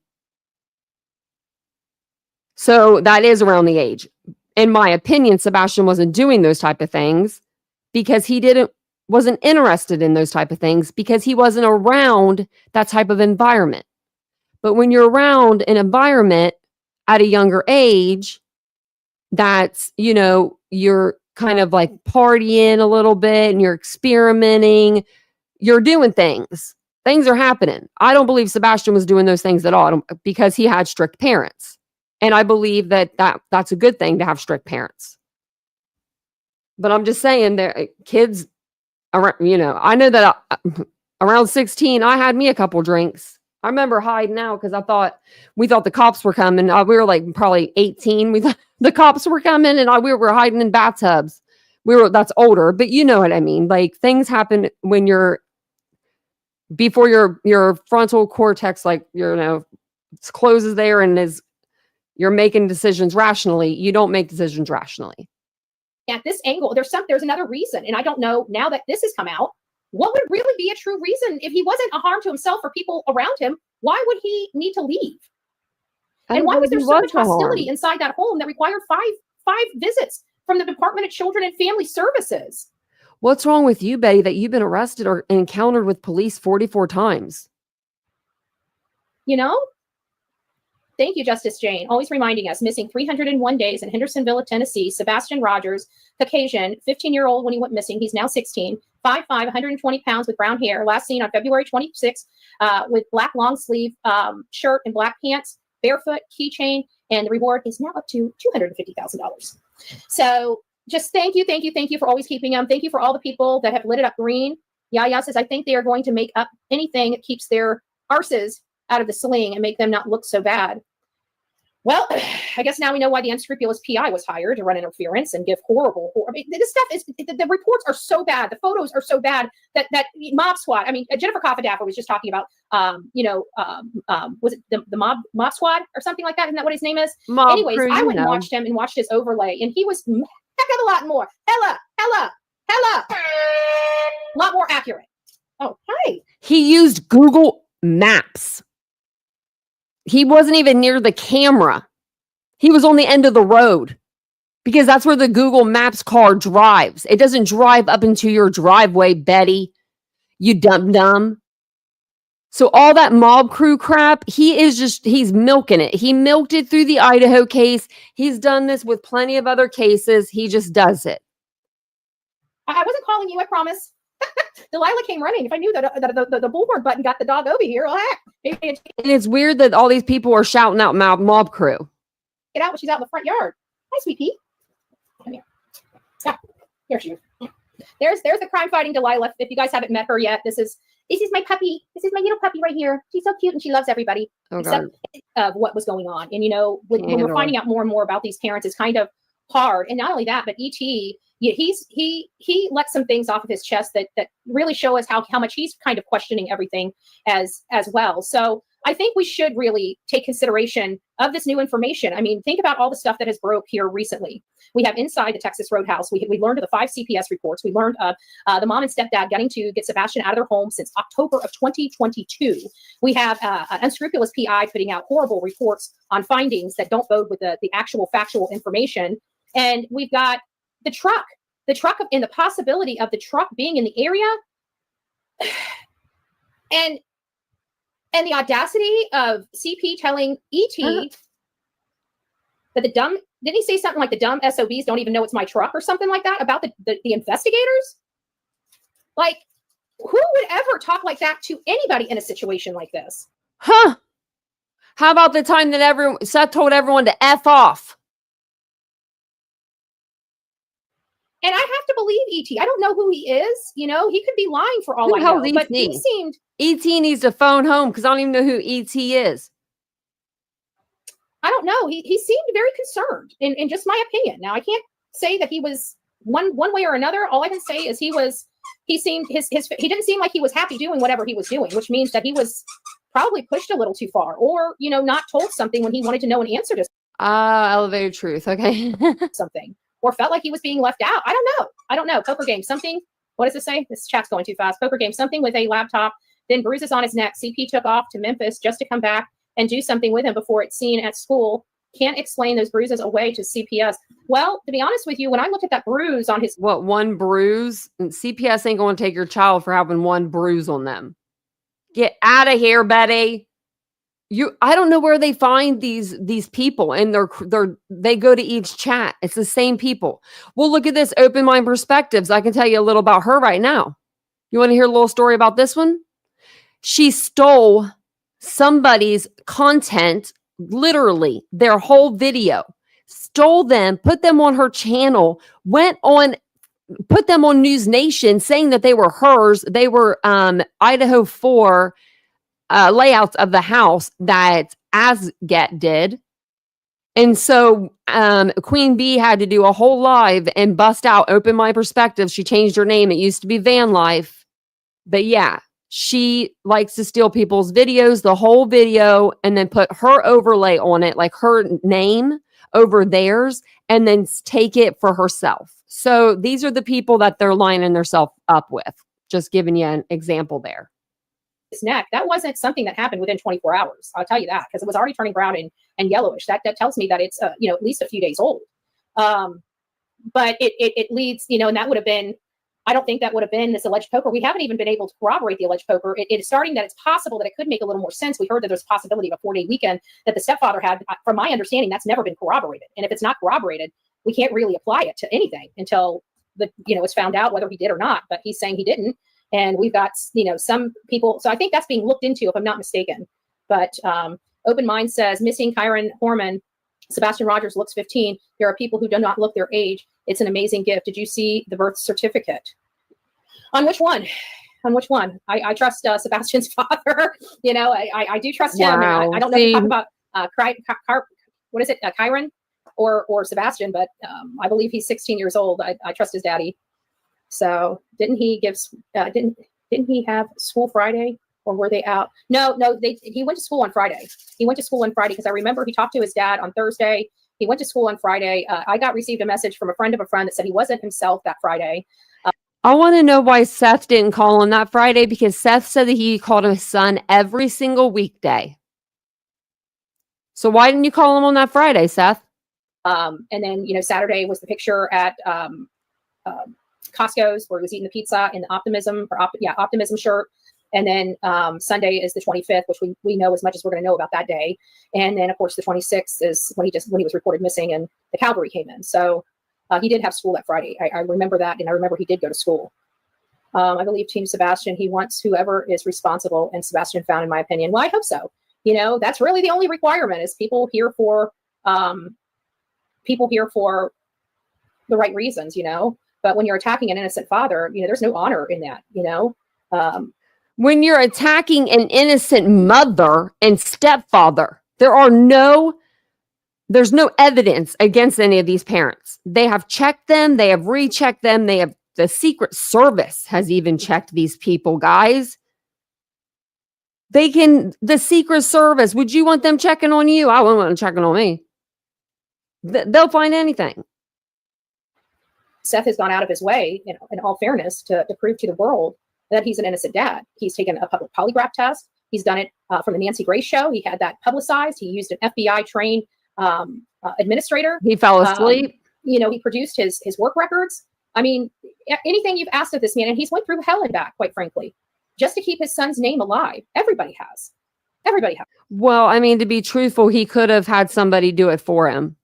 So that is around the age. In my opinion, Sebastian wasn't doing those type of things because he wasn't interested in those type of things because he wasn't around that type of environment. But when you're around an environment at a younger age, that's, you're kind of like partying a little bit and you're experimenting, you're doing things are happening. I don't believe Sebastian was doing those things at all because he had strict parents. And I believe that's a good thing to have strict parents. But I'm just saying that kids, I know that around 16, I had me a couple drinks. I remember hiding out because we thought the cops were coming. We were like probably 18. We thought the cops were coming and we were hiding in bathtubs. That's older, but you know what I mean? Like things happen when before your frontal cortex, closes there and you're making decisions rationally. You don't make decisions rationally. At this angle, there's another reason. And I don't know now that this has come out, what would really be a true reason if he wasn't a harm to himself or people around him? Why would he need to leave? And why was there so much hostility inside that home that required five visits from the Department of Children and Family Services? What's wrong with you, Betty, that you've been arrested or encountered with police 44 times? Thank you, Justice Jane. Always reminding us, missing 301 days in Hendersonville, Tennessee. Sebastian Rogers, Caucasian, 15-year-old when he went missing. He's now 16, 5'5", 120 pounds with brown hair. Last seen on February 26th with black long sleeve shirt and black pants, barefoot, keychain, and the reward is now up to $250,000. So just thank you for always keeping them. Thank you for all the people that have lit it up green. Yaya says, I think they are going to make up anything that keeps their arses out of the sling and make them not look so bad. Well, I guess now we know why the unscrupulous PI was hired to run interference and give horrible. I mean, this stuff is, the reports are so bad. The photos are so bad that mob squad. I mean, Jennifer Coffadaffer was just talking about, was it the mob squad or something like that? Isn't that what his name is? Mob Anyways, crew, I went and watched him and watched his overlay, and he was heck of a lot more. Hella, a lot more accurate. Oh, hi. He used Google Maps. He wasn't even near the camera. He was on the end of the road because that's where the Google Maps car drives. It doesn't drive up into your driveway, Betty, you dumb. So all that mob crew crap, he's milking it. He milked it through the Idaho case. He's done this with plenty of other cases. He just does it. I wasn't calling you, I promise. Delilah came running. If I knew that the Bullhorn button got the dog over here, well, heck. And it's weird that all these people are shouting out mob crew. Get out when she's out in the front yard. Hi, sweet pea. Come here. Yeah, here she is. There's the crime-fighting Delilah. If you guys haven't met her yet, this is my puppy. This is my little puppy right here. She's so cute and she loves everybody. Oh, except of what was going on. And when we're finding out more and more about these parents, it's kind of hard. And not only that, but E.T., he let some things off of his chest that really show us how much he's kind of questioning everything as well. So I think we should really take consideration of this new information. I mean, think about all the stuff that has broke here recently. We have inside the Texas Roadhouse. We learned of the 5 CPS reports. We learned of the mom and stepdad getting to get Sebastian out of their home since October of 2022. We have an unscrupulous PI putting out horrible reports on findings that don't bode with the actual factual information. And we've got the truck the truck and the possibility of the truck being in the area, and the audacity of CP telling ET that the dumb, didn't he say something like the dumb SOBs don't even know it's my truck or something like that about the investigators? Like, who would ever talk like that to anybody in a situation like this? Huh? How about the time that Seth told everyone to F off? And I have to believe ET. I don't know who he is. You know, he could be lying for all Who I the hell know. is But ET? he seemed. ET needs to phone home because I don't even know who ET is. I don't know. He seemed very concerned in just my opinion. Now I can't say that he was one way or another. All I can say is he didn't seem like he was happy doing whatever he was doing, which means that he was probably pushed a little too far, or, you know, not told something when he wanted to know an answer to Elevated truth. Okay. something, or felt like he was being left out. I don't know. Poker game, something. What does it say? This chat's going too fast. Poker game, something with a laptop, then bruises on his neck. CP took off to Memphis just to come back and do something with him before it's seen at school. Can't explain those bruises away to CPS. Well, to be honest with you, when I looked at that bruise on his... What, one bruise? And CPS ain't going to take your child for having one bruise on them. Get out of here, Betty. I don't know where they find these people, and they go to each chat. It's the same people. Well, look at this, Open Mind Perspectives. I can tell you a little about her right now. You want to hear a little story about this one? She stole somebody's content, literally their whole video, stole them, put them on her channel, put them on News Nation saying that they were hers. They were Idaho 4 layouts of the house that Asget did. And so Queen Bee had to do a whole live and bust out Open My Perspective. She changed her name. It used to be Van Life. But yeah, she likes to steal people's videos, the whole video, and then put her overlay on it, like her name over theirs, and then take it for herself. So these are the people that they're lining themselves up with. Just giving you an example there. His neck, that wasn't something that happened within 24 hours. I'll tell you that, because it was already turning brown and yellowish. That tells me that it's at least a few days old. But it leads, and that would have been, I don't think that would have been this alleged poker. We haven't even been able to corroborate the alleged poker. It is starting that it's possible that it could make a little more sense. We heard that there's a possibility of a 4-day weekend that the stepfather had. From my understanding, that's never been corroborated. And if it's not corroborated, we can't really apply it to anything until it's found out whether he did or not. But he's saying he didn't. And we've got, some people. So I think that's being looked into, if I'm not mistaken. But Open Mind says, missing Kyron Horman, Sebastian Rogers looks 15. There are people who do not look their age. It's an amazing gift. Did you see the birth certificate? On which one? I trust Sebastian's father. I do trust him. Wow. I don't know if you talk about what is it, Kyron or Sebastian, but I believe he's 16 years old. I trust his daddy. So didn't he have school Friday, or were they out? No, he went to school on Friday. Because I remember he talked to his dad on Thursday. He went to school on Friday. I received a message from a friend of a friend that said he wasn't himself that Friday. I want to know why Seth didn't call on that Friday, because Seth said that he called his son every single weekday. So why didn't you call him on that Friday, Seth? And then, Saturday was the picture at Costco's where he was eating the pizza in the Optimism shirt. And then Sunday is the 25th, which we know as much as we're going to know about that day. And then, of course, the 26th is when he was reported missing and the cavalry came in. So he did have school that Friday. I remember that. And I remember he did go to school. I believe Team Sebastian, he wants whoever is responsible, and Sebastian found, in my opinion. Well, I hope so. That's really the only requirement, is people here for the right reasons, But when you're attacking an innocent father, there's no honor in that, When you're attacking an innocent mother and stepfather, there's no evidence against any of these parents. They have checked them. They have rechecked them. The Secret Service has even checked these people, guys. The Secret Service, would you want them checking on you? I wouldn't want them checking on me. They'll find anything. Seth has gone out of his way, in all fairness, to prove to the world that he's an innocent dad. He's taken a public polygraph test. He's done it from the Nancy Grace show. He had that publicized. He used an FBI trained administrator. He fell asleep. He produced his work records. I mean, anything you've asked of this man, and he's went through hell and back, quite frankly, just to keep his son's name alive. Everybody has. Everybody has. Well, I mean, to be truthful, he could have had somebody do it for him.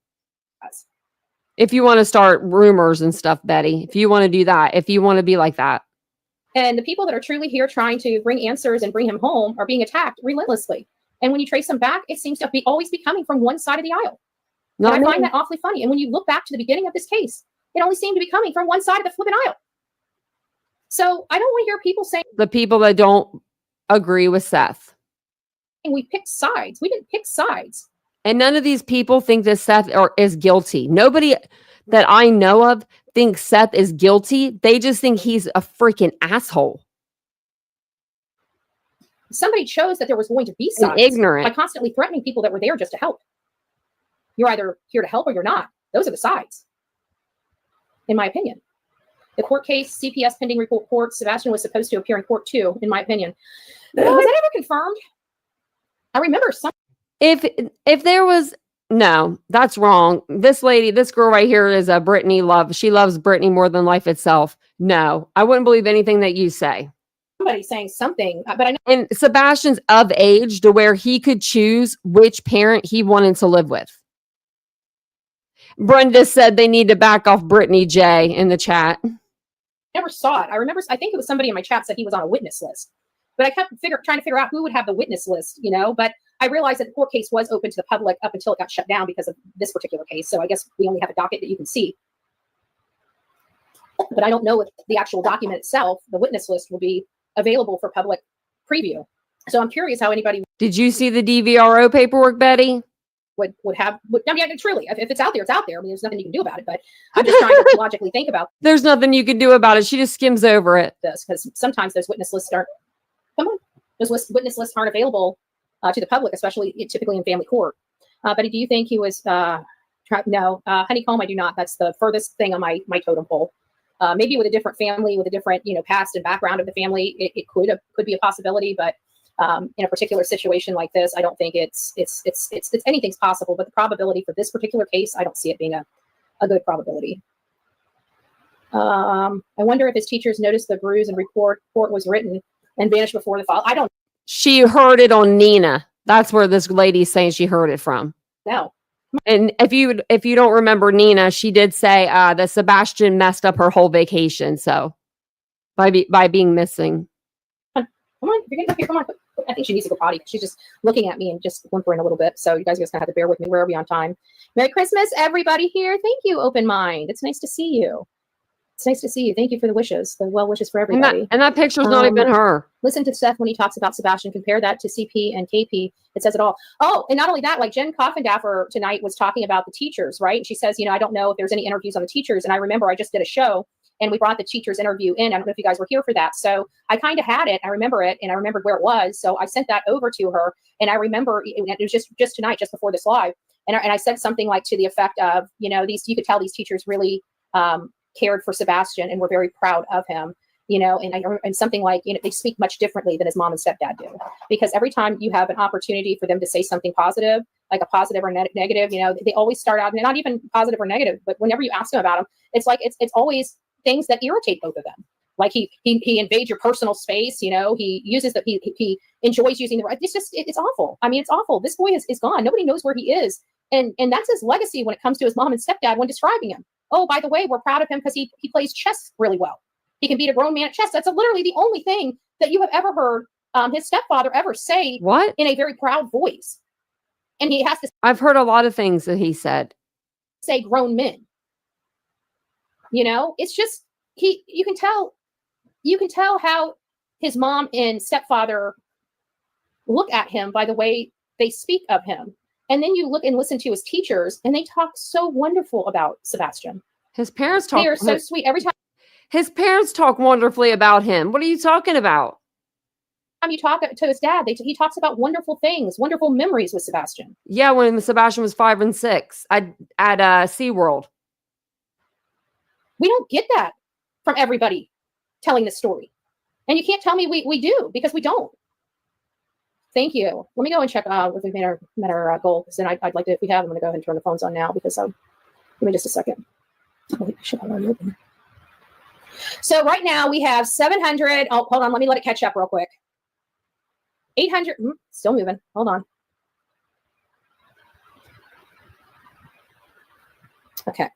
If you want to start rumors and stuff, Betty, if you want to do that, if you want to be like that. And the people that are truly here trying to bring answers and bring him home are being attacked relentlessly. And when you trace them back, it seems to always be coming from one side of the aisle. And I find that awfully funny. And when you look back to the beginning of this case, it only seemed to be coming from one side of the flipping aisle. So I don't want to hear people saying the people that don't agree with Seth. We picked sides. We didn't pick sides. And none of these people think that Seth is guilty. Nobody that I know of thinks Seth is guilty. They just think he's a freaking asshole. Somebody chose that there was going to be sides ignorant by constantly threatening people that were there just to help. You're either here to help or you're not. Those are the sides, in my opinion. The court case, CPS pending report, Sebastian was supposed to appear in court too, in my opinion. Was that ever confirmed? I remember some. If there was, no, that's wrong. This lady, this girl right here is a Brittany love. She loves Brittany more than life itself. No, I wouldn't believe anything that you say. Somebody saying something, but I know. And Sebastian's of age to where he could choose which parent he wanted to live with. Brenda said they need to back off Brittany J in the chat. Never saw it. I think it was somebody in my chat said he was on a witness list, but I kept trying to figure out who would have the witness list, but I realized that the court case was open to the public up until it got shut down because of this particular case. So I guess we only have a docket that you can see, but I don't know if the actual document itself, the witness list, will be available for public preview. So I'm curious how anybody. Did you see the DVRO paperwork, Betty? Would have. I mean, truly, if it's out there, it's out there. I mean, there's nothing you can do about it. But I'm just trying to logically think about. There's nothing you can do about it. She just skims over it. This because sometimes those witness lists aren't. Come on, those witness lists aren't available to the public, especially typically in family court. But do you think he was? No, honeycomb. I do not. That's the furthest thing on my totem pole. Maybe with a different family, with a different past and background of the family, it could be a possibility. But in a particular situation like this, I don't think it's anything's possible. But the probability for this particular case, I don't see it being a good probability. I wonder if his teachers noticed the bruise and report was written and vanished before the file. I don't. She heard it on Nina. That's where this lady's saying she heard it from. No. And if you don't remember Nina, she did say that Sebastian messed up her whole vacation. So by being missing. Come on, you're gonna come on. I think she needs to go potty. She's just looking at me and just whimpering a little bit. So you guys are just gonna have to bear with me. Where are we on time? Merry Christmas, everybody here. Thank you, Open Mind. It's nice to see you. It's nice to see you. Thank you for the wishes, the well wishes for everybody. And that picture's not even her. Listen to Seth when he talks about Sebastian. Compare that to CP and KP. It says it all. Oh, and not only that, like Jen Coffendaffer tonight was talking about the teachers, right? And she says, I don't know if there's any interviews on the teachers. And I remember I just did a show and we brought the teachers interview in. I don't know if you guys were here for that. So I kind of had it. I remember it and I remembered where it was. So I sent that over to her. And I remember it was just tonight, just before this live. And I said something like to the effect of, you could tell these teachers really cared for Sebastian and were very proud of him, and something like, they speak much differently than his mom and stepdad do, because every time you have an opportunity for them to say something positive, like a positive or negative, they always start out, and not even positive or negative, but whenever you ask them about them, it's like, it's always things that irritate both of them. Like he invades your personal space, he uses he enjoys using the right. It's awful. I mean, it's awful. This boy is gone. Nobody knows where he is. And that's his legacy when it comes to his mom and stepdad when describing him. Oh, by the way, we're proud of him because he plays chess really well. He can beat a grown man at chess. That's literally the only thing that you have ever heard his stepfather ever say. What? In a very proud voice. And he has to. I've heard a lot of things that he said. Say grown men. It's just you can tell how his mom and stepfather look at him by the way they speak of him. And then you look and listen to his teachers, and they talk so wonderful about Sebastian. His parents talk. They are so sweet. Every time his parents talk wonderfully about him. What are you talking about? You talk to his dad, he talks about wonderful things, wonderful memories with Sebastian. Yeah, when Sebastian was 5 and 6 at SeaWorld. We don't get that from everybody telling this story. And you can't tell me we do, because we don't. Thank you. Let me go and check if we've met our goal. Because then I'd like to, if we have, I'm going to go ahead and turn the phones on now, because give me just a second. Holy shit, I'm already open. So right now we have 700. Oh, hold on. Let me let it catch up real quick. 800. Still moving. Hold on. Okay.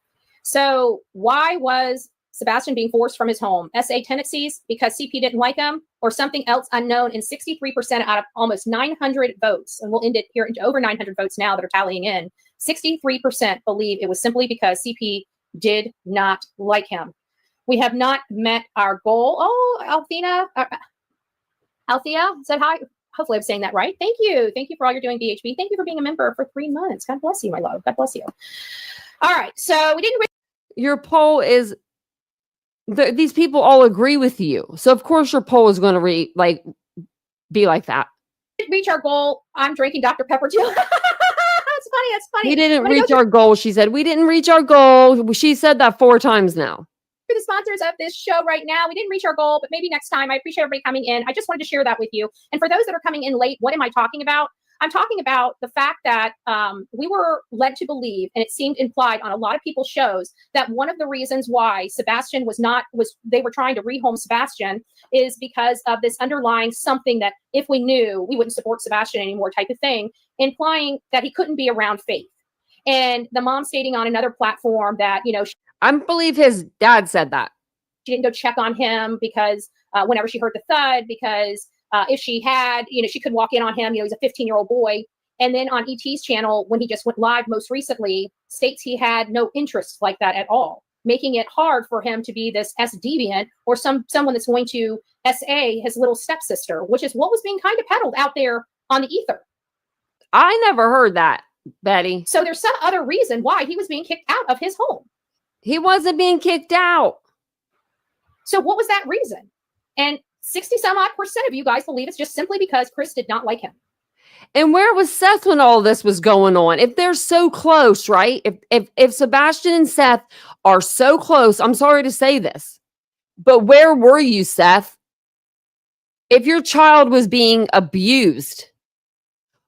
So why was Sebastian being forced from his home? SA tendencies, because CP didn't like him, or something else unknown? And 63% out of almost 900 votes, and we'll end it here into over 900 votes now that are tallying in, 63% believe it was simply because CP did not like him. We have not met our goal. Oh, Althea said hi. Hopefully I'm saying that right. Thank you. Thank you for all you're doing, BHB. Thank you for being a member for 3 months. God bless you, my love. God bless you. All right. So we didn't. Your poll is, these people all agree with you. So of course your poll is going to be like that. Reach our goal. I'm drinking Dr. Pepper too. That's funny. That's funny. We didn't reach our goal. She said, we didn't reach our goal. She said that 4 times now. For the sponsors of this show right now, we didn't reach our goal, but maybe next time. I appreciate everybody coming in. I just wanted to share that with you. And for those that are coming in late, what am I talking about? I'm talking about the fact that we were led to believe, and it seemed implied on a lot of people's shows, that one of the reasons why Sebastian they were trying to rehome Sebastian is because of this underlying something that if we knew, we wouldn't support Sebastian anymore type of thing, implying that he couldn't be around Faith. And the mom stating on another platform that, I believe his dad said that. She didn't go check on him because whenever she heard the thud, because if she had, she could walk in on him. He's a 15-year-old boy. And then on ET's channel, when he just went live most recently, states he had no interest like that at all, making it hard for him to be this S-deviant or someone that's going to SA his little stepsister, which is what was being kind of peddled out there on the ether. I never heard that, Betty. So there's some other reason why he was being kicked out of his home. He wasn't being kicked out. So what was that reason? And 60-some-odd% of you guys believe it's just simply because Chris did not like him. And where was Seth when all this was going on? If they're so close, right? If Sebastian and Seth are so close, I'm sorry to say this, but where were you, Seth? If your child was being abused,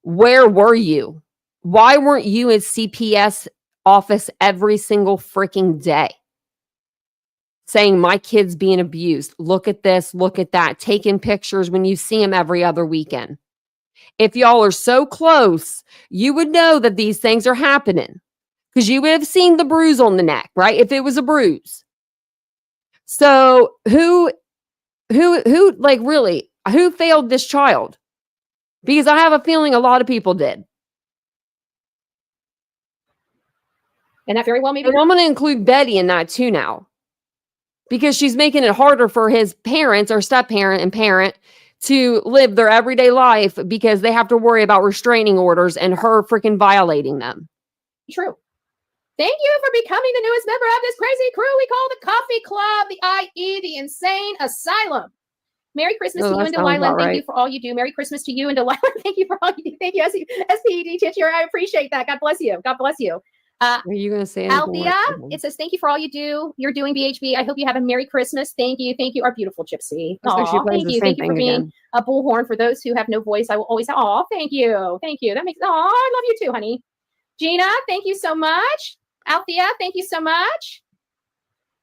where were you? Why weren't you at CPS office every single freaking day saying my kid's being abused? Look at this, look at that, taking pictures when you see him every other weekend. If y'all are so close, you would know that these things are happening because you would have seen the bruise on the neck, right? If it was a bruise. So who failed this child? Because I have a feeling a lot of people did. And that very well maybe. And I'm going to include Betty in that too now. Because she's making it harder for his parents or step-parent and parent to live their everyday life because they have to worry about restraining orders and her freaking violating them. True. Thank you for becoming the newest member of this crazy crew we call the Coffee Club, the IE, the Insane Asylum. Merry Christmas to you and Delilah. Thank you for all you do. Merry Christmas to you and Delilah. Thank you for all you do. Thank you, SPED teacher. I appreciate that. God bless you. God bless you. Are you going to say Althea, it says, thank you for all you do. You're doing BHB. I hope you have a Merry Christmas. Thank you. Thank you. Our beautiful Gypsy. Aww, thank you. Thank you for being a bullhorn. For those who have no voice, I will always say, oh, thank you. Thank you. That makes, oh, I love you too, honey. Gina, thank you so much. Althea, thank you so much.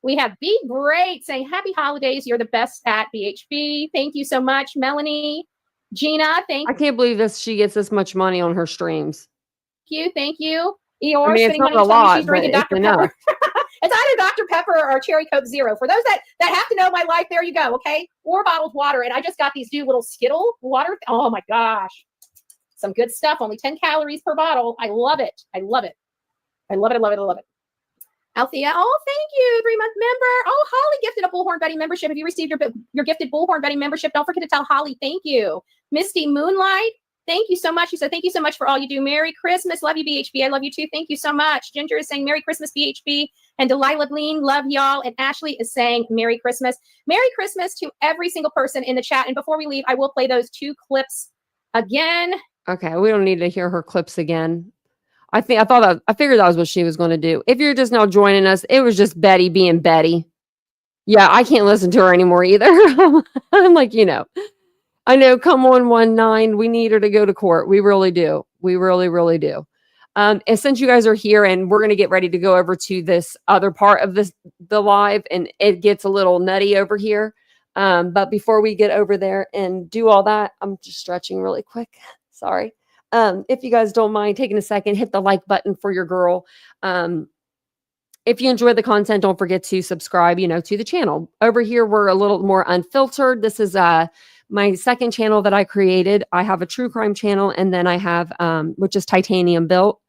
We have Be Great saying, happy holidays. You're the best at BHB. Thank you so much, Melanie. Gina, thank you. I can't believe this. She gets this much money on her streams. Thank you. Thank you. Eeyore, I mean, it's not a lot, she's drinking Dr. Pepper. It's either Dr. Pepper or Cherry Coke Zero. For those that have to know my life, there you go, okay? Or bottled water. And I just got these new little Skittle water. Oh, my gosh. Some good stuff. Only 10 calories per bottle. I love it. I love it. I love it. I love it. I love it. Althea, oh, thank you. 3-month member. Oh, Holly gifted a Bullhorn Buddy membership. If you received your gifted Bullhorn Buddy membership, don't forget to tell Holly thank you. Misty Moonlight, thank you so much. She said, thank you so much for all you do. Merry Christmas. Love you, BHB. I love you too. Thank you so much. Ginger is saying Merry Christmas, BHB. And Delilah Lean, love y'all. And Ashley is saying Merry Christmas. Merry Christmas to every single person in the chat. And before we leave, I will play those 2 clips again. Okay, we don't need to hear her clips again. I figured that was what she was going to do. If you're just now joining us, it was just Betty being Betty. Yeah, I can't listen to her anymore either. I'm like, I know, come on 1-9. We need her to go to court. We really do. We really, really do. And since you guys are here and we're going to get ready to go over to this other part of the live, and it gets a little nutty over here. But before we get over there and do all that, I'm just stretching really quick. Sorry. If you guys don't mind taking a second, hit the like button for your girl. If you enjoy the content, don't forget to subscribe, to the channel. Over here, we're a little more unfiltered. This is my second channel that I created. I have a true crime channel, and then I have, which is Titanium Built,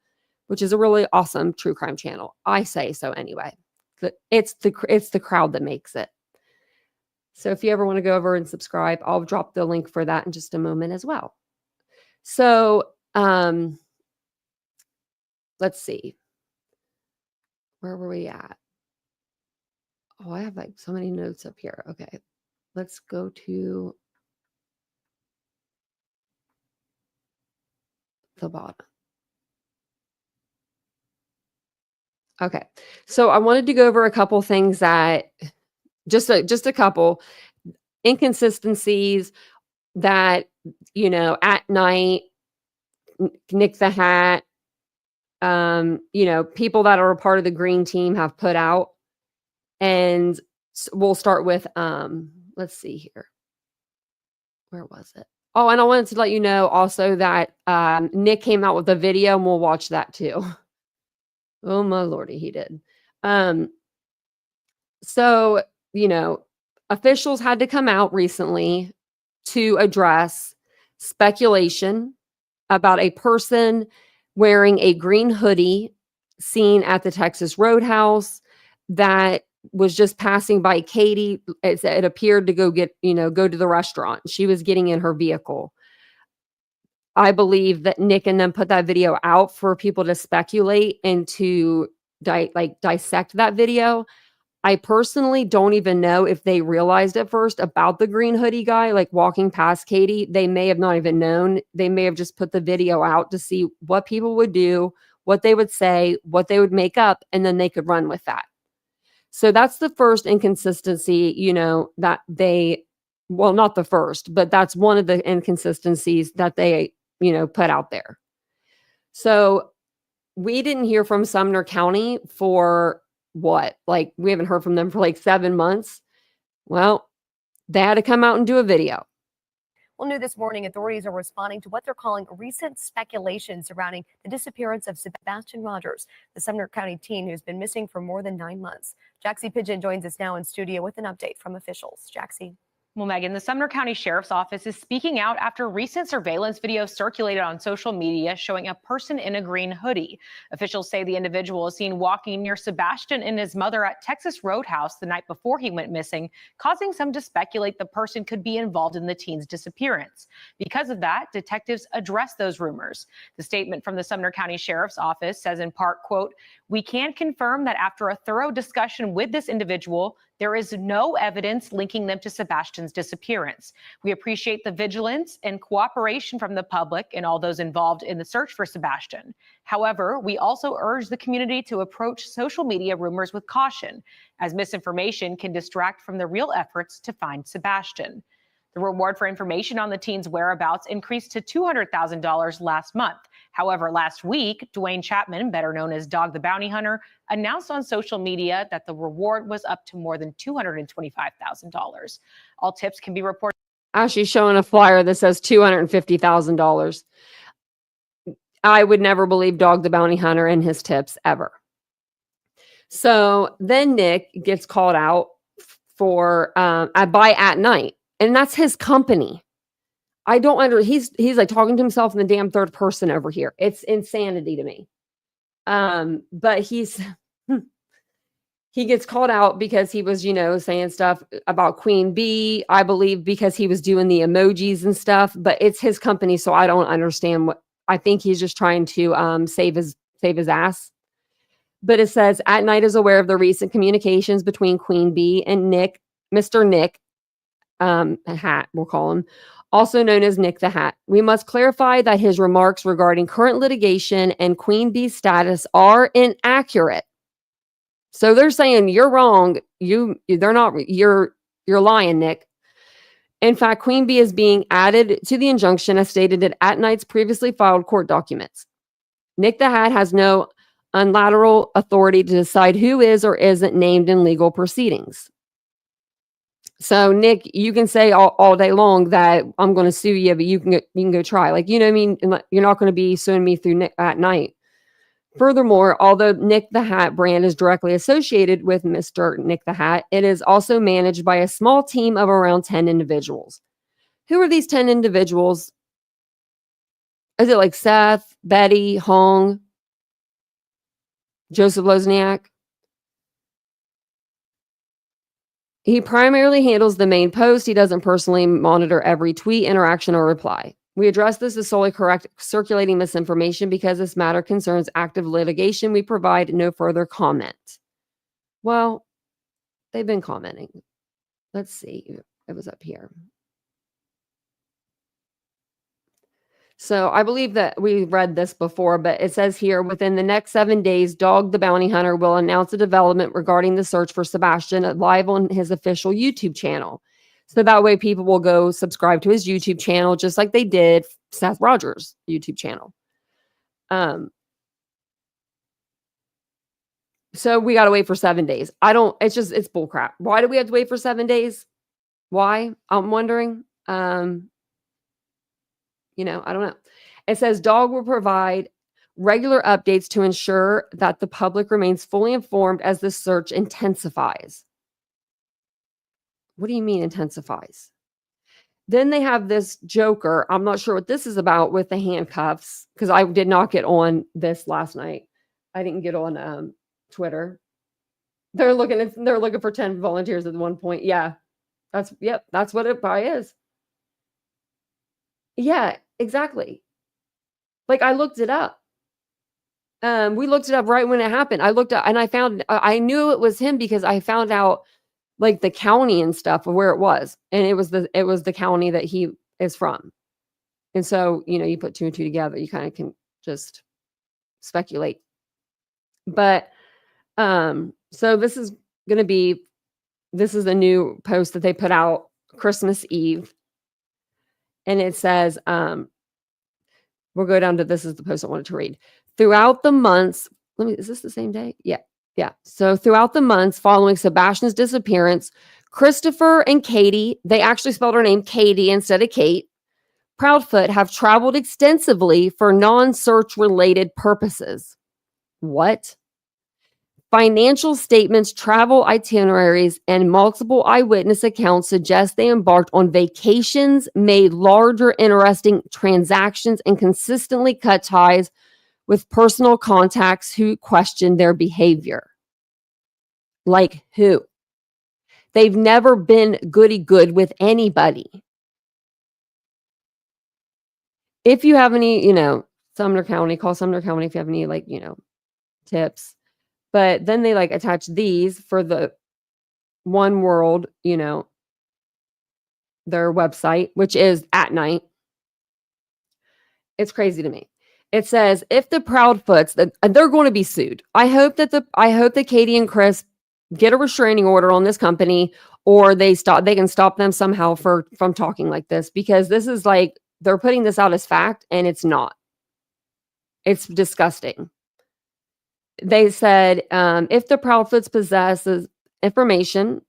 which is a really awesome true crime channel. I say so anyway. It's the crowd that makes it. So if you ever want to go over and subscribe, I'll drop the link for that in just a moment as well. So let's see. Where were we at? Oh, I have like so many notes up here. Okay, let's go to the bottom. Okay, so I wanted to go over a couple things that just a couple inconsistencies that, at night, Nick the Hat, people that are a part of the green team have put out. And we'll start with, let's see here. Where was it? Oh, and I wanted to let you know also that Nick came out with a video, and we'll watch that too. Oh my Lordy, he did. So, officials had to come out recently to address speculation about a person wearing a green hoodie seen at the Texas Roadhouse that was just passing by Katie. It appeared to go to the restaurant. She was getting in her vehicle. I believe that Nick and them put that video out for people to speculate and to dissect that video. I personally don't even know if they realized at first about the green hoodie guy, like walking past Katie. They may have not even known. They may have just put the video out to see what people would do, what they would say, what they would make up, and then they could run with that. So that's the first inconsistency, that well, not the first, but that's one of the inconsistencies that they, put out there. So we didn't hear from Sumner County for what? Like, we haven't heard from them for like 7 months. Well, they had to come out and do a video. Well, new this morning, authorities are responding to what they're calling recent speculation surrounding the disappearance of Sebastian Rogers, the Sumner County teen who's been missing for more than 9 months. Jaxie Pigeon joins us now in studio with an update from officials. Jaxie. Well, Megan, the Sumner County Sheriff's Office is speaking out after recent surveillance video circulated on social media showing a person in a green hoodie. Officials say the individual is seen walking near Sebastian and his mother at Texas Roadhouse the night before he went missing, causing some to speculate the person could be involved in the teen's disappearance. Because of that, detectives addressed those rumors. The statement from the Sumner County Sheriff's Office says in part, quote, "We can confirm that after a thorough discussion with this individual, there is no evidence linking them to Sebastian's disappearance. We appreciate the vigilance and cooperation from the public and all those involved in the search for Sebastian. However, we also urge the community to approach social media rumors with caution, as misinformation can distract from the real efforts to find Sebastian." The reward for information on the teen's whereabouts increased to $200,000 last month. However, last week, Dwayne Chapman, better known as Dog the Bounty Hunter, announced on social media that the reward was up to more than $225,000. All tips can be reported. Actually showing a flyer that says $250,000. I would never believe Dog the Bounty Hunter and his tips ever. So then Nick gets called out for by at night. And that's his company. I don't he's like talking to himself in the damn third person over here. It's insanity to me. But he gets called out because he was, saying stuff about Queen Bee, I believe, because he was doing the emojis and stuff, but it's his company, so I don't understand I think he's just trying to save his ass. But it says, at night is aware of the recent communications between Queen Bee and Nick, Mr. Nick, Hat, we'll call him, also known as Nick the Hat. We must clarify that his remarks regarding current litigation and Queen Bee's status are inaccurate. So they're saying you're wrong. They're not. You're lying, Nick. In fact, Queen Bee is being added to the injunction as stated in At Night's previously filed court documents. Nick the Hat has no unilateral authority to decide who is or isn't named in legal proceedings. So Nick, you can say all day long that I'm going to sue you, but you can go try. Like, you know what I mean? You're not going to be suing me through Nick at night. Furthermore, although Nick the Hat brand is directly associated with Mr. Nick the Hat, it is also managed by a small team of around 10 individuals. Who are these 10 individuals? Is it like Seth, Betty, Hong, Joseph Lozniak? He primarily handles the main post. He doesn't personally monitor every tweet, interaction, or reply. We address this as solely correct circulating misinformation because this matter concerns active litigation. We provide no further comment. Well, they've been commenting. Let's see. It was up here. So I believe that we read this before, but it says here, within the next 7 days, Dog the Bounty Hunter will announce a development regarding the search for Sebastian live on his official YouTube channel. So that way people will go subscribe to his YouTube channel, just like they did Seth Rogers' YouTube channel. So we got to wait for 7 days. It's bullcrap. Why do we have to wait for 7 days? Why? I'm wondering. I don't know. It says Dog will provide regular updates to ensure that the public remains fully informed as the search intensifies. What do you mean intensifies? Then they have this Joker. I'm not sure what this is about with the handcuffs because I did not get on this last night. I didn't get on Twitter. They're looking for 10 volunteers at one point. Yeah, that's what it probably is. Yeah, exactly. Like I looked it up. We looked it up right when it happened. I looked up and I knew it was him because I found out like the county and stuff of where it was. And it was the county that he is from. And so, you put 2 and 2 together, you kind of can just speculate. But so this is a new post that they put out Christmas Eve. And it says, we'll go down to, this is the post I wanted to read. Throughout the months, is this the same day? Yeah. So throughout the months following Sebastian's disappearance, Christopher and Katie, they actually spelled her name Katie instead of Kate, Proudfoot have traveled extensively for non-search related purposes. What? Financial statements, travel itineraries, and multiple eyewitness accounts suggest they embarked on vacations, made larger, interesting transactions, and consistently cut ties with personal contacts who questioned their behavior. Like who? They've never been goody-good with anybody. If you have any, Sumner County, call Sumner County if you have any, tips. But then they attach these for the One World, their website, which is at night. It's crazy to me. It says if the Proudfoots, they're going to be sued. I hope that Katie and Chris get a restraining order on this company, or they can stop them somehow from talking like this, because this is they're putting this out as fact and it's not. It's disgusting. They said, if the Proudfoots possesses information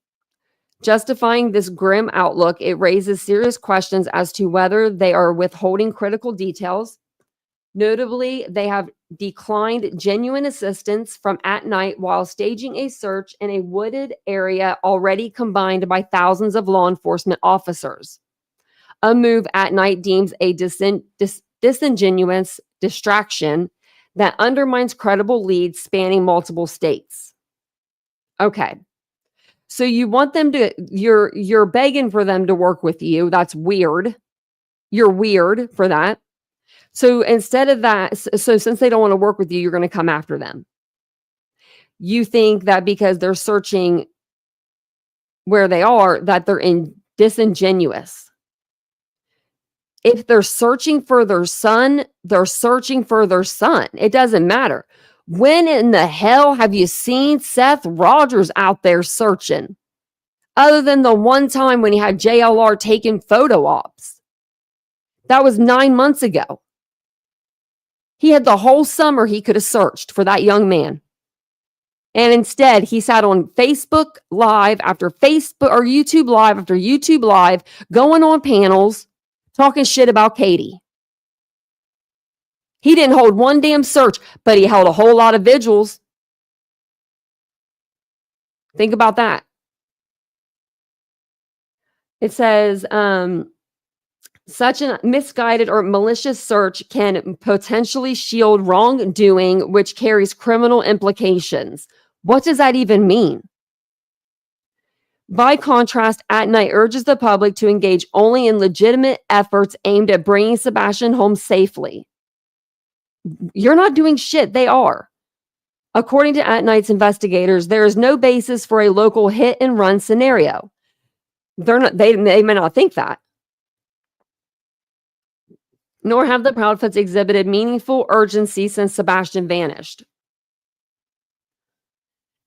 justifying this grim outlook, it raises serious questions as to whether they are withholding critical details. Notably, they have declined genuine assistance from at night while staging a search in a wooded area already combined by thousands of law enforcement officers. A move at night deems a disingenuous distraction that undermines credible leads spanning multiple states. Okay. So you want them to, you're begging for them to work with you. That's weird. You're weird for that. So instead of that, so since they don't want to work with you, you're going to come after them. You think that because they're searching where they are, that they're disingenuous. If they're searching for their son, they're searching for their son. It doesn't matter. When in the hell have you seen Seth Rogers out there searching? Other than the one time when he had JLR taking photo ops. That was 9 months ago. He had the whole summer he could have searched for that young man. And instead, he sat on Facebook Live after Facebook or YouTube Live after YouTube Live, going on panels, talking shit about Katie. He didn't hold one damn search, but he held a whole lot of vigils. Think about that. It says, such a misguided or malicious search can potentially shield wrongdoing, which carries criminal implications. What does that even mean? By contrast, At Night urges the public to engage only in legitimate efforts aimed at bringing Sebastian home safely. You're not doing shit. They are. According to At Night's investigators, there is no basis for a local hit and run scenario. They may not think that. Nor have the Proudfoots exhibited meaningful urgency since Sebastian vanished.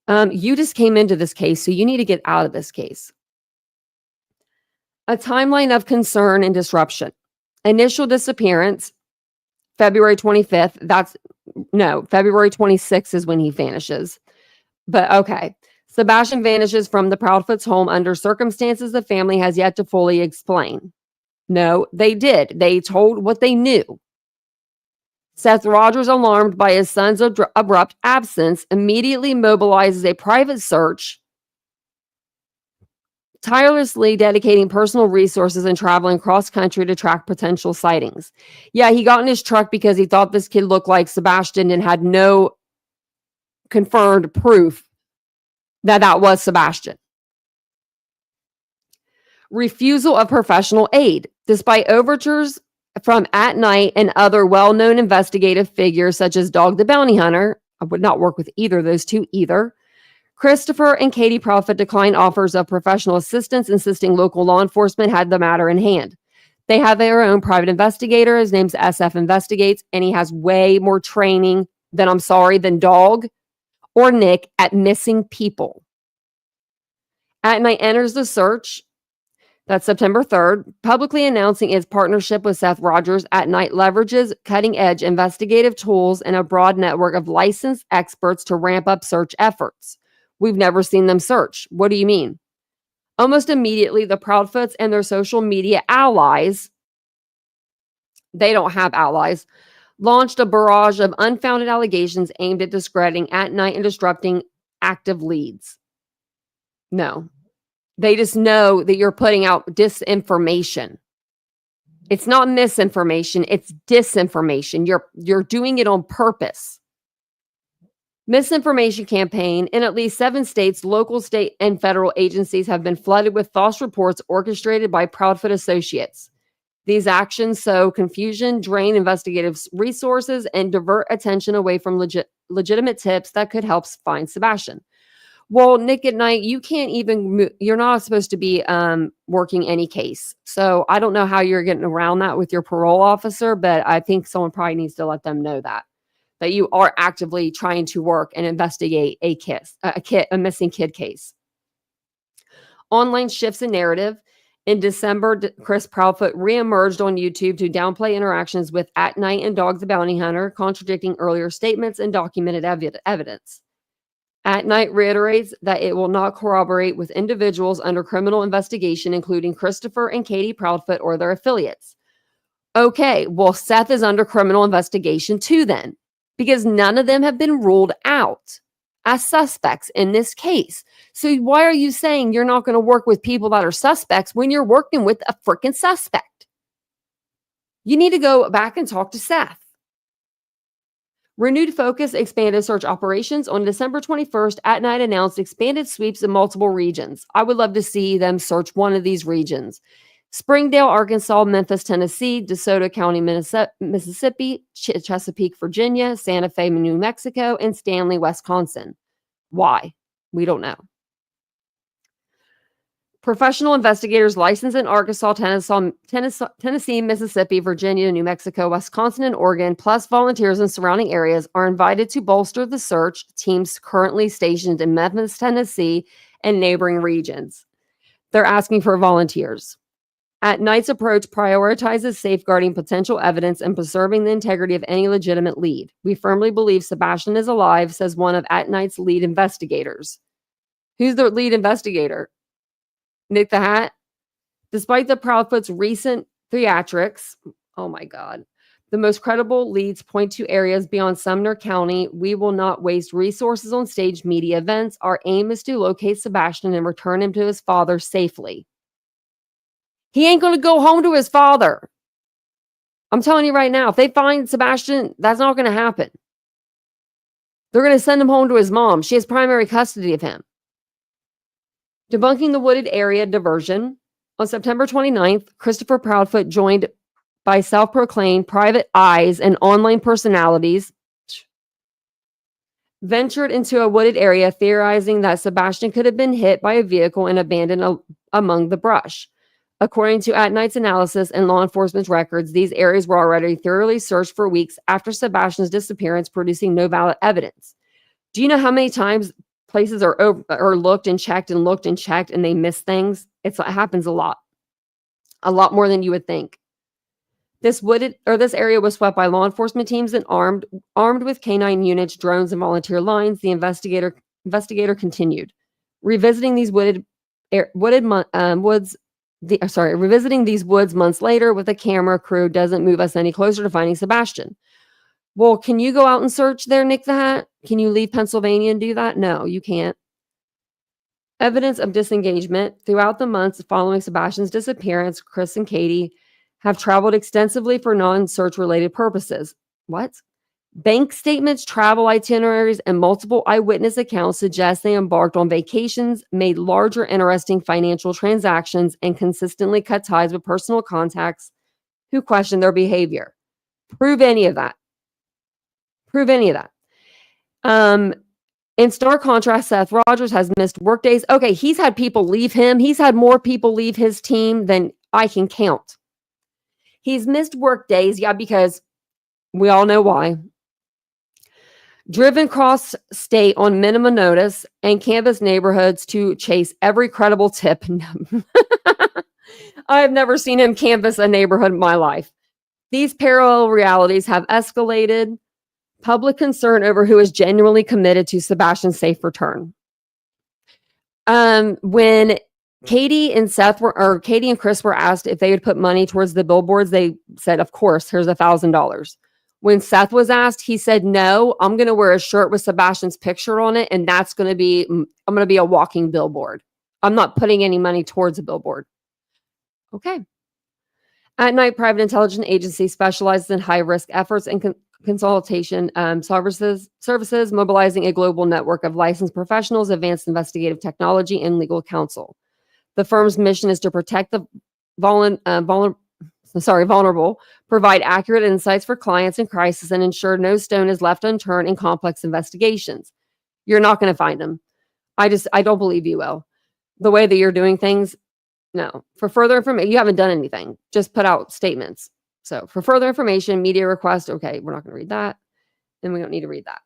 You just came into this case, so you need to get out of this case. A timeline of concern and disruption. Initial disappearance, February 25th. February 26th is when he vanishes. But okay. Sebastian vanishes from the Proudfoots' home under circumstances the family has yet to fully explain. No, they did. They told what they knew. Seth Rogers, alarmed by his son's abrupt absence, immediately mobilizes a private search, tirelessly dedicating personal resources and traveling cross-country to track potential sightings. Yeah, he got in his truck because he thought this kid looked like Sebastian and had no confirmed proof that was Sebastian. Refusal of professional aid. Despite overtures from At Night and other well-known investigative figures such as Dog the Bounty Hunter, I would not work with either of those two either, Christopher and Katie Proudfoot declined offers of professional assistance, insisting local law enforcement had the matter in hand. They have their own private investigator. His name's SF Investigates, and he has way more training than Dog or Nick at missing people. At Night enters the search. That's September 3rd, publicly announcing its partnership with Seth Rogers. At Night leverages cutting-edge investigative tools and a broad network of licensed experts to ramp up search efforts. We've never seen them search. What do you mean? Almost immediately, the Proudfoots and their social media allies, they don't have allies, launched a barrage of unfounded allegations aimed at discrediting At Night and disrupting active leads. No. They just know that you're putting out disinformation. It's not misinformation, it's disinformation. You're doing it on purpose. Misinformation campaign in at least 7 states, local, state, and federal agencies have been flooded with false reports orchestrated by Proudfoot associates. These actions sow confusion, drain investigative resources, and divert attention away from legitimate tips that could help find Sebastian. Well, Nick, at Night, you can't even, you're not supposed to be working any case. So I don't know how you're getting around that with your parole officer, but I think someone probably needs to let them know that you are actively trying to work and investigate a missing kid case. Online shifts in narrative. In December, Chris Proudfoot reemerged on YouTube to downplay interactions with At Night and Dog the Bounty Hunter, contradicting earlier statements and documented evidence. At Night reiterates that it will not corroborate with individuals under criminal investigation, including Christopher and Katie Proudfoot or their affiliates. Okay, well, Seth is under criminal investigation too then, because none of them have been ruled out as suspects in this case. So why are you saying you're not going to work with people that are suspects when you're working with a freaking suspect? You need to go back and talk to Seth. Renewed focus, expanded search operations. On December 21st, At Night announced expanded sweeps in multiple regions. I would love to see them search one of these regions. Springdale, Arkansas, Memphis, Tennessee, DeSoto County, Mississippi, Chesapeake, Virginia, Santa Fe, New Mexico, and Stanley, Wisconsin. Why? We don't know. Professional investigators licensed in Arkansas, Tennessee, Mississippi, Virginia, New Mexico, Wisconsin, and Oregon, plus volunteers in surrounding areas, are invited to bolster the search teams currently stationed in Memphis, Tennessee, and neighboring regions. They're asking for volunteers. At Night's approach prioritizes safeguarding potential evidence and preserving the integrity of any legitimate lead. We firmly believe Sebastian is alive, says one of At Night's lead investigators. Who's the lead investigator? Nick the Hat? Despite the Proudfoot's recent theatrics, oh my God, the most credible leads point to areas beyond Sumner County. We will not waste resources on staged media events. Our aim is to locate Sebastian and return him to his father safely. He ain't going to go home to his father. I'm telling you right now, if they find Sebastian, that's not going to happen. They're going to send him home to his mom. She has primary custody of him. Debunking the wooded area diversion. On September 29th, Christopher Proudfoot, joined by self-proclaimed private eyes and online personalities, ventured into a wooded area, theorizing that Sebastian could have been hit by a vehicle and abandoned among the brush. According to At Night's analysis and law enforcement's records, these areas were already thoroughly searched for weeks after Sebastian's disappearance, producing no valid evidence. Do you know how many times places are looked and checked and they miss things? It happens a lot more than you would think. This area was swept by law enforcement teams and armed with canine units, drones, and volunteer lines. The investigator continued, revisiting these woods months later with a camera crew doesn't move us any closer to finding Sebastian. Well, can you go out and search there, Nick the Hat? Can you leave Pennsylvania and do that? No, you can't. Evidence of disengagement. Throughout the months following Sebastian's disappearance, Chris and Katie have traveled extensively for non-search related purposes. What? Bank statements, travel itineraries, and multiple eyewitness accounts suggest they embarked on vacations, made large or interesting financial transactions, and consistently cut ties with personal contacts who questioned their behavior. Prove any of that. In stark contrast, Seth Rogers has missed work days. Okay, he's had people leave him. He's had more people leave his team than I can count. He's missed work days, yeah, because we all know why. Driven cross state on minimum notice and canvass neighborhoods to chase every credible tip. I have never seen him canvass a neighborhood in my life. These parallel realities have escalated public concern over who is genuinely committed to Sebastian's safe return. When Katie and Chris were asked if they would put money towards the billboards, they said, of course, here's $1,000. When Seth was asked, he said, no, I'm going to wear a shirt with Sebastian's picture on it. And I'm going to be a walking billboard. I'm not putting any money towards a billboard. Okay. At Night, private intelligence agency specializes in high-risk efforts and consultation services, mobilizing a global network of licensed professionals, advanced investigative technology, and legal counsel. The firm's mission is to protect the vulnerable, provide accurate insights for clients in crisis, and ensure no stone is left unturned in complex investigations. You're not going to find them. I don't believe you will. The way that you're doing things, no. For further information, you haven't done anything. Just put out statements. So for further information, media request, okay, we're not going to read that. And we don't need to read that.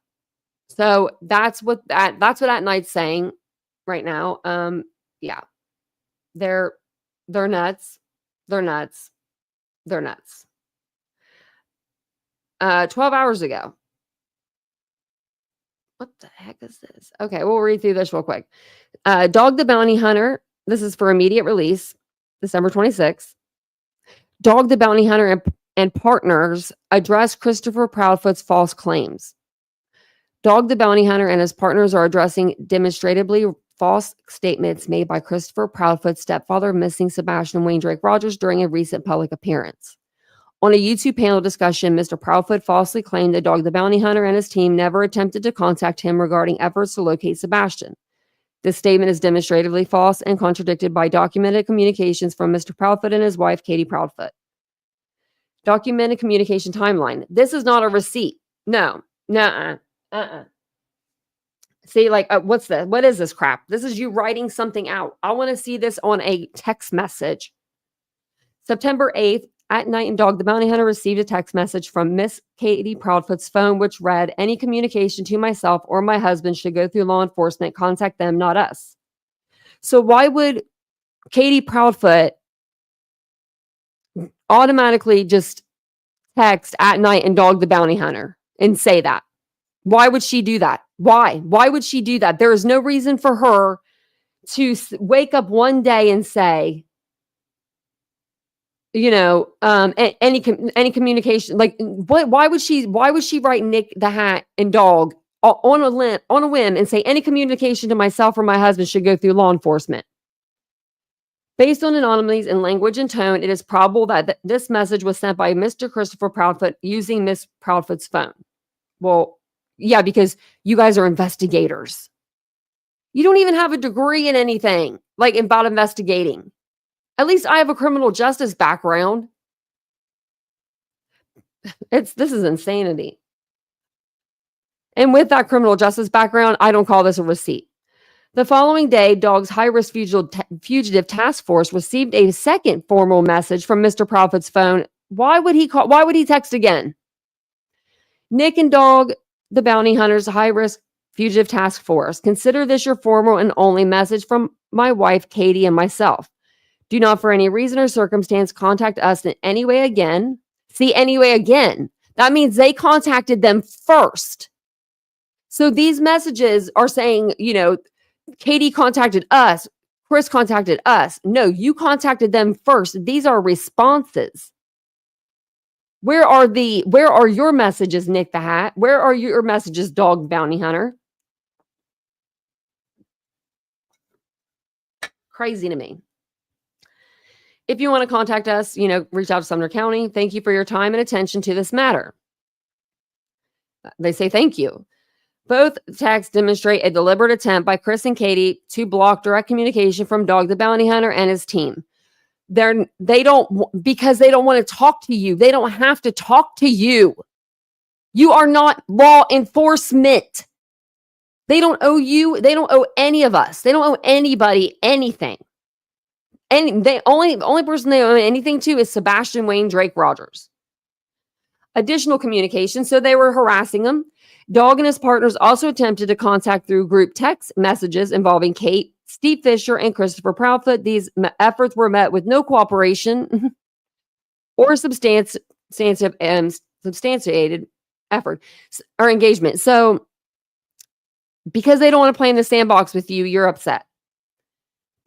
So that's what At Night's saying right now. Yeah. They're nuts. They're nuts. 12 hours ago. What the heck is this? Okay, we'll read through this real quick. Dog the Bounty Hunter. This is for immediate release, December 26th. Dog the Bounty Hunter and partners address Christopher Proudfoot's false claims. Dog the Bounty Hunter and his partners are addressing demonstrably false statements made by Christopher Proudfoot's stepfather, missing Sebastian Wayne Drake Rogers, during a recent public appearance. On a YouTube panel discussion, Mr. Proudfoot falsely claimed that Dog the Bounty Hunter and his team never attempted to contact him regarding efforts to locate Sebastian. This statement is demonstratively false and contradicted by documented communications from Mr. Proudfoot and his wife, Katie Proudfoot. Documented communication timeline. This is not a receipt. No. See, what's this? What is this crap? This is you writing something out. I want to see this on a text message. September 8th, At Night and Dog the Bounty Hunter received a text message from Miss Katie Proudfoot's phone, which read, any communication to myself or my husband should go through law enforcement. Contact them, not us. So why would Katie Proudfoot automatically just text at night and dog the bounty hunter and say that? Why would she do that? Why? Why would she do that? There is no reason for her to wake up one day and say, any communication, like what? Why would she write Nick the Hat and dog on a whim and say any communication to myself or my husband should go through law enforcement? Based on anomalies in language and tone, it is probable that this message was sent by Mr. Christopher Proudfoot using Miss Proudfoot's phone. Well, yeah, because you guys are investigators. You don't even have a degree in anything like about investigating. At least I have a criminal justice background. This is insanity. And with that criminal justice background, I don't call this a receipt. The following day, Dog's high-risk fugitive task force received a second formal message from Mr. Proudfoot's phone. Why would he call? Why would he text again? Nick and Dog, the bounty hunters, high-risk fugitive task force. Consider this your formal and only message from my wife, Katie, and myself. Do not, for any reason or circumstance, contact us in any way again. See, any way again. That means they contacted them first. So these messages are saying, Katie contacted us. Chris contacted us. No, you contacted them first. These are responses. Where are your messages, Nick the Hat? Where are your messages, Dog Bounty Hunter? Crazy to me. If you want to contact us, reach out to Sumner County. Thank you for your time and attention to this matter. They say thank you. Both texts demonstrate a deliberate attempt by Chris and Katie to block direct communication from Dog the Bounty Hunter and his team. Because they don't want to talk to you. They don't have to talk to you. You are not law enforcement. They don't owe you. They don't owe any of us. They don't owe anybody anything. And the only person they owe anything to is Sebastian Wayne Drake Rogers. Additional communication. So they were harassing him. Dog and his partners also attempted to contact through group text messages involving Kate, Steve Fisher, and Christopher Proudfoot. These efforts were met with no cooperation or substantiated effort or engagement. So because they don't want to play in the sandbox with you, you're upset.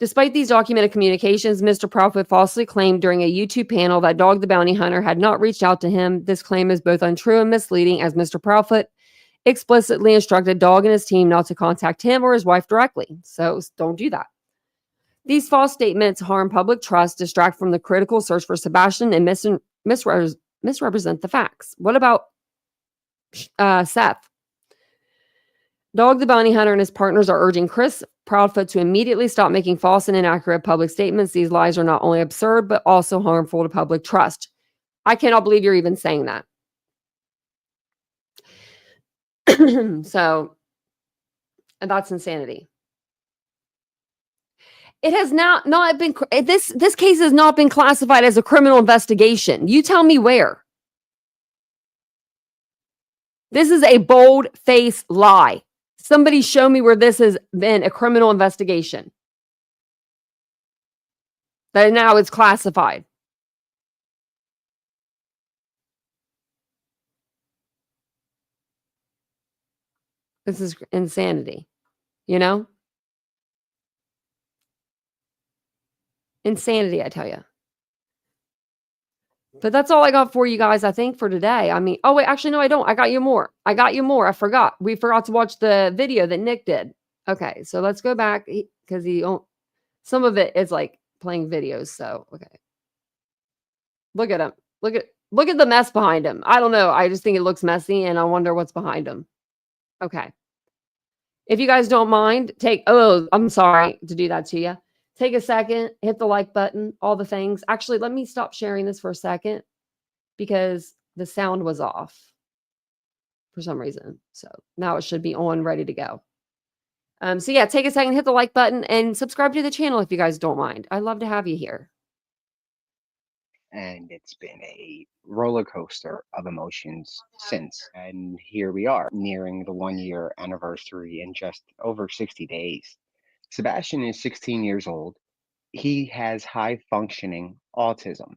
Despite these documented communications, Mr. Proudfoot falsely claimed during a YouTube panel that Dog the Bounty Hunter had not reached out to him. This claim is both untrue and misleading, as Mr. Proudfoot explicitly instructed Dog and his team not to contact him or his wife directly. So don't do that. These false statements harm public trust, distract from the critical search for Sebastian, and misrepresent the facts. What about Seth? Dog the Bounty Hunter and his partners are urging Chris Proudfoot to immediately stop making false and inaccurate public statements. These lies are not only absurd, but also harmful to public trust. I cannot believe you're even saying that. So, and that's insanity. It has not been, this case has not been classified as a criminal investigation. You tell me where. This is a bold-faced lie. Somebody show me where this has been a criminal investigation. That now it's classified. This is insanity, Insanity, I tell you. But that's all I got for you guys, I think, for today. I mean, oh, wait, actually, no, I don't. I got you more. I forgot. We forgot to watch the video that Nick did. Okay, so let's go back because some of it is like playing videos. So, okay. Look at him. Look at the mess behind him. I don't know. I just think it looks messy and I wonder what's behind him. Okay. If you guys don't mind, I'm sorry to do that to you. Take a second, hit the like button, all the things. Actually, let me stop sharing this for a second because the sound was off for some reason. So now it should be on, ready to go. So yeah, take a second, hit the like button, and subscribe to the channel if you guys don't mind. I'd love to have you here. And it's been a roller coaster of emotions since. And here we are, nearing the 1-year anniversary in just over 60 days. Sebastian is 16 years old. He has high functioning autism.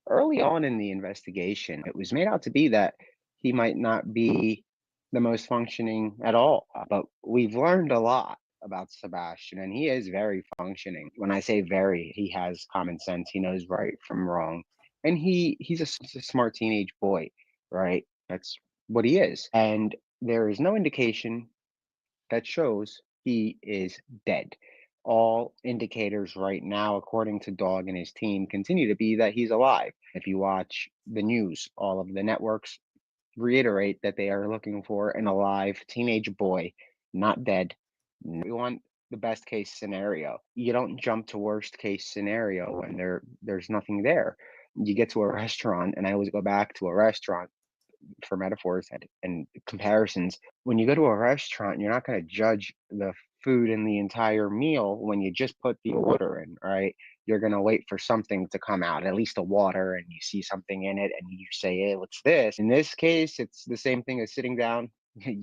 early on in the investigation, it was made out to be that he might not be the most functioning at all. But we've learned a lot about Sebastian, and he is very functioning. When I say very, he has common sense. He knows right from wrong, and he's a smart teenage boy, right? That's what he is. And there is no indication that shows he is dead. All indicators right now, according to Dog and his team, continue to be that he's alive. If you watch the news, all of the networks reiterate that they are looking for an alive teenage boy, not dead. We want the best case scenario. You don't jump to worst case scenario when there's nothing there. You get to a restaurant, and I always go back to a restaurant for metaphors and comparisons. When you go to a restaurant, you're not going to judge the food in the entire meal when you just put the order in, right? You're going to wait for something to come out, at least a water, and you see something in it and you say, hey, what's this? In this case, it's the same thing as sitting down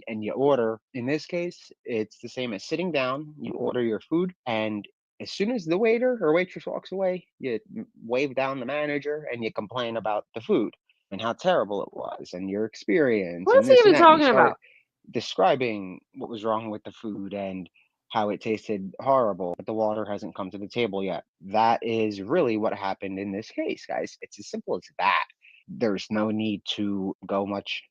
and you order. In this case, it's the same as sitting down, you order your food, and as soon as the waiter or waitress walks away, you wave down the manager and you complain about the food and how terrible it was and your experience What and is he this and even that. You talking start about? describing what was wrong with the food and how it tasted horrible, but the water hasn't come to the table yet. That is really what happened in this case, guys. It's as simple as that. There's no need to go much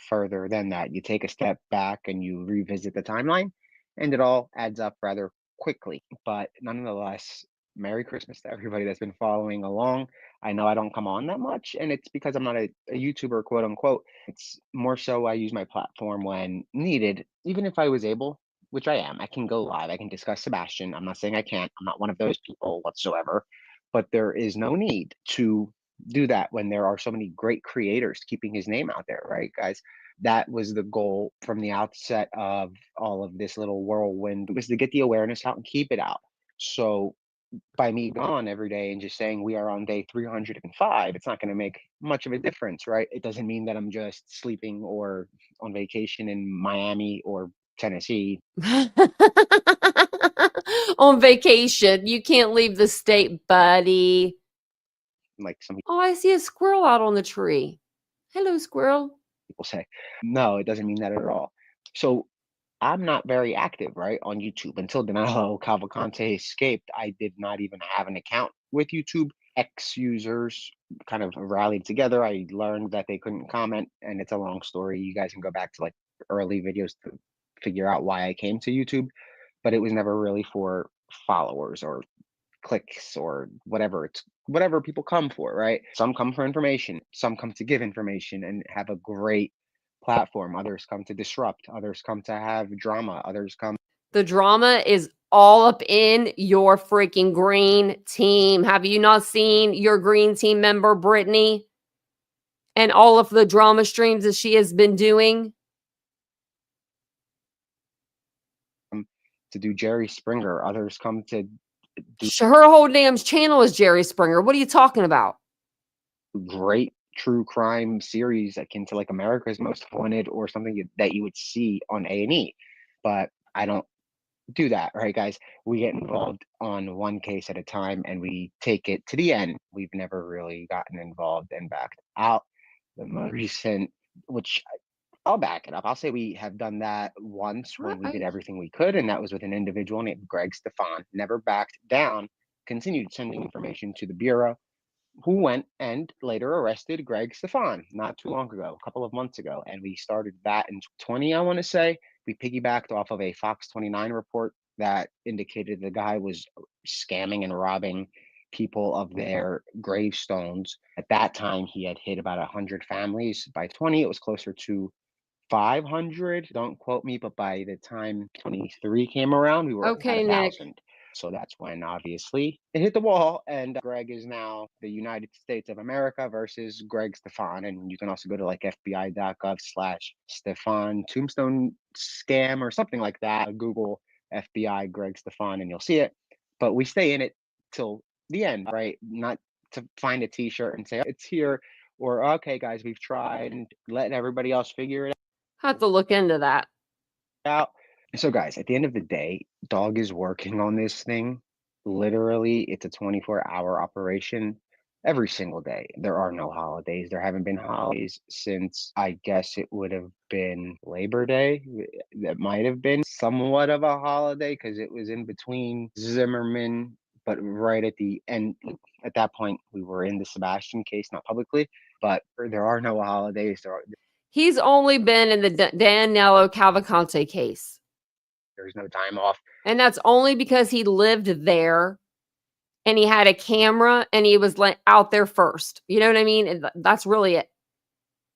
further than that. You take a step back and you revisit the timeline, and it all adds up rather quickly. But nonetheless, Merry Christmas to everybody that's been following along. I know I don't come on that much, and it's because I'm not a YouTuber, quote unquote. It's more so I use my platform when needed. Even if I was able, which I am, I can go live, I can discuss Sebastian. I'm not saying I can't, I'm not one of those people whatsoever, but there is no need to do that when there are so many great creators keeping his name out there, right, guys? That was the goal from the outset of all of this little whirlwind, was to get the awareness out and keep it out. So by me gone every day and just saying we are on day 305, it's not going to make much of a difference, right? It doesn't mean that I'm just sleeping or on vacation in Miami or Tennessee. On vacation. You can't leave the state, buddy. Like some Oh, I see a squirrel out on the tree. Hello, squirrel. people say. No, it doesn't mean that at all. So I'm not very active, right, on YouTube. Until Danilo Cavalcante escaped, I did not even have an account with YouTube. X users kind of rallied together. I learned that they couldn't comment, and it's a long story. You guys can go back to like early videos to figure out why I came to YouTube, but it was never really for followers or clicks or whatever. It's whatever people come for, right? Some come for information, some come to give information and have a great platform. Others come to disrupt, others come to have drama, others come. The drama is all up in your freaking green team. Have you not seen your green team member, Brittany, and all of the drama streams that she has been doing? To do Jerry Springer, others come to do Her whole damn channel is Jerry Springer. What are you talking about? great true crime series akin to like America's Most Wanted or something that you would see on A&E. But I don't do that, right, guys? We get involved on one case at a time and we take it to the end. We've never really gotten involved and backed out. The most recent, which I'll back it up. I'll say we have done that once when we did everything we could, and that was with an individual named Greg Stefan. Never backed down, continued sending information to the Bureau, who went and later arrested Greg Stefan not too long ago, a couple of months ago. And we started that in 20, I want to say. We piggybacked off of a Fox 29 report that indicated the guy was scamming and robbing people of their gravestones. At that time, he had hit about 100 families. By 20, it was closer to 500. Don't quote me, but by the time 23 came around, we were at Okay, Nick. 1,000. So that's when obviously it hit the wall, and Greg is now the United States of America versus Greg Stefan. And you can also go to like FBI.gov/Stefan tombstone scam or something like that. Google FBI Greg Stefan and you'll see it. But we stay in it till the end, right? Not to find a t-shirt and say it's here, or okay, guys, we've tried, and letting everybody else figure it Have to look into that. out. So, guys, at the end of the day, Dog is working on this thing. Literally, it's a 24-hour operation. every single day. There are no holidays. There haven't been holidays since, I guess it would have been Labor Day. That might have been somewhat of a holiday because it was in between Zimmerman, but right at the end. At that point, we were in the Sebastian case, not publicly, but there are no holidays. He's only been in the Daniello Cavalcante case. There's no time off. And that's only because he lived there and he had a camera and he was out there first. You know what I mean? And that's really it.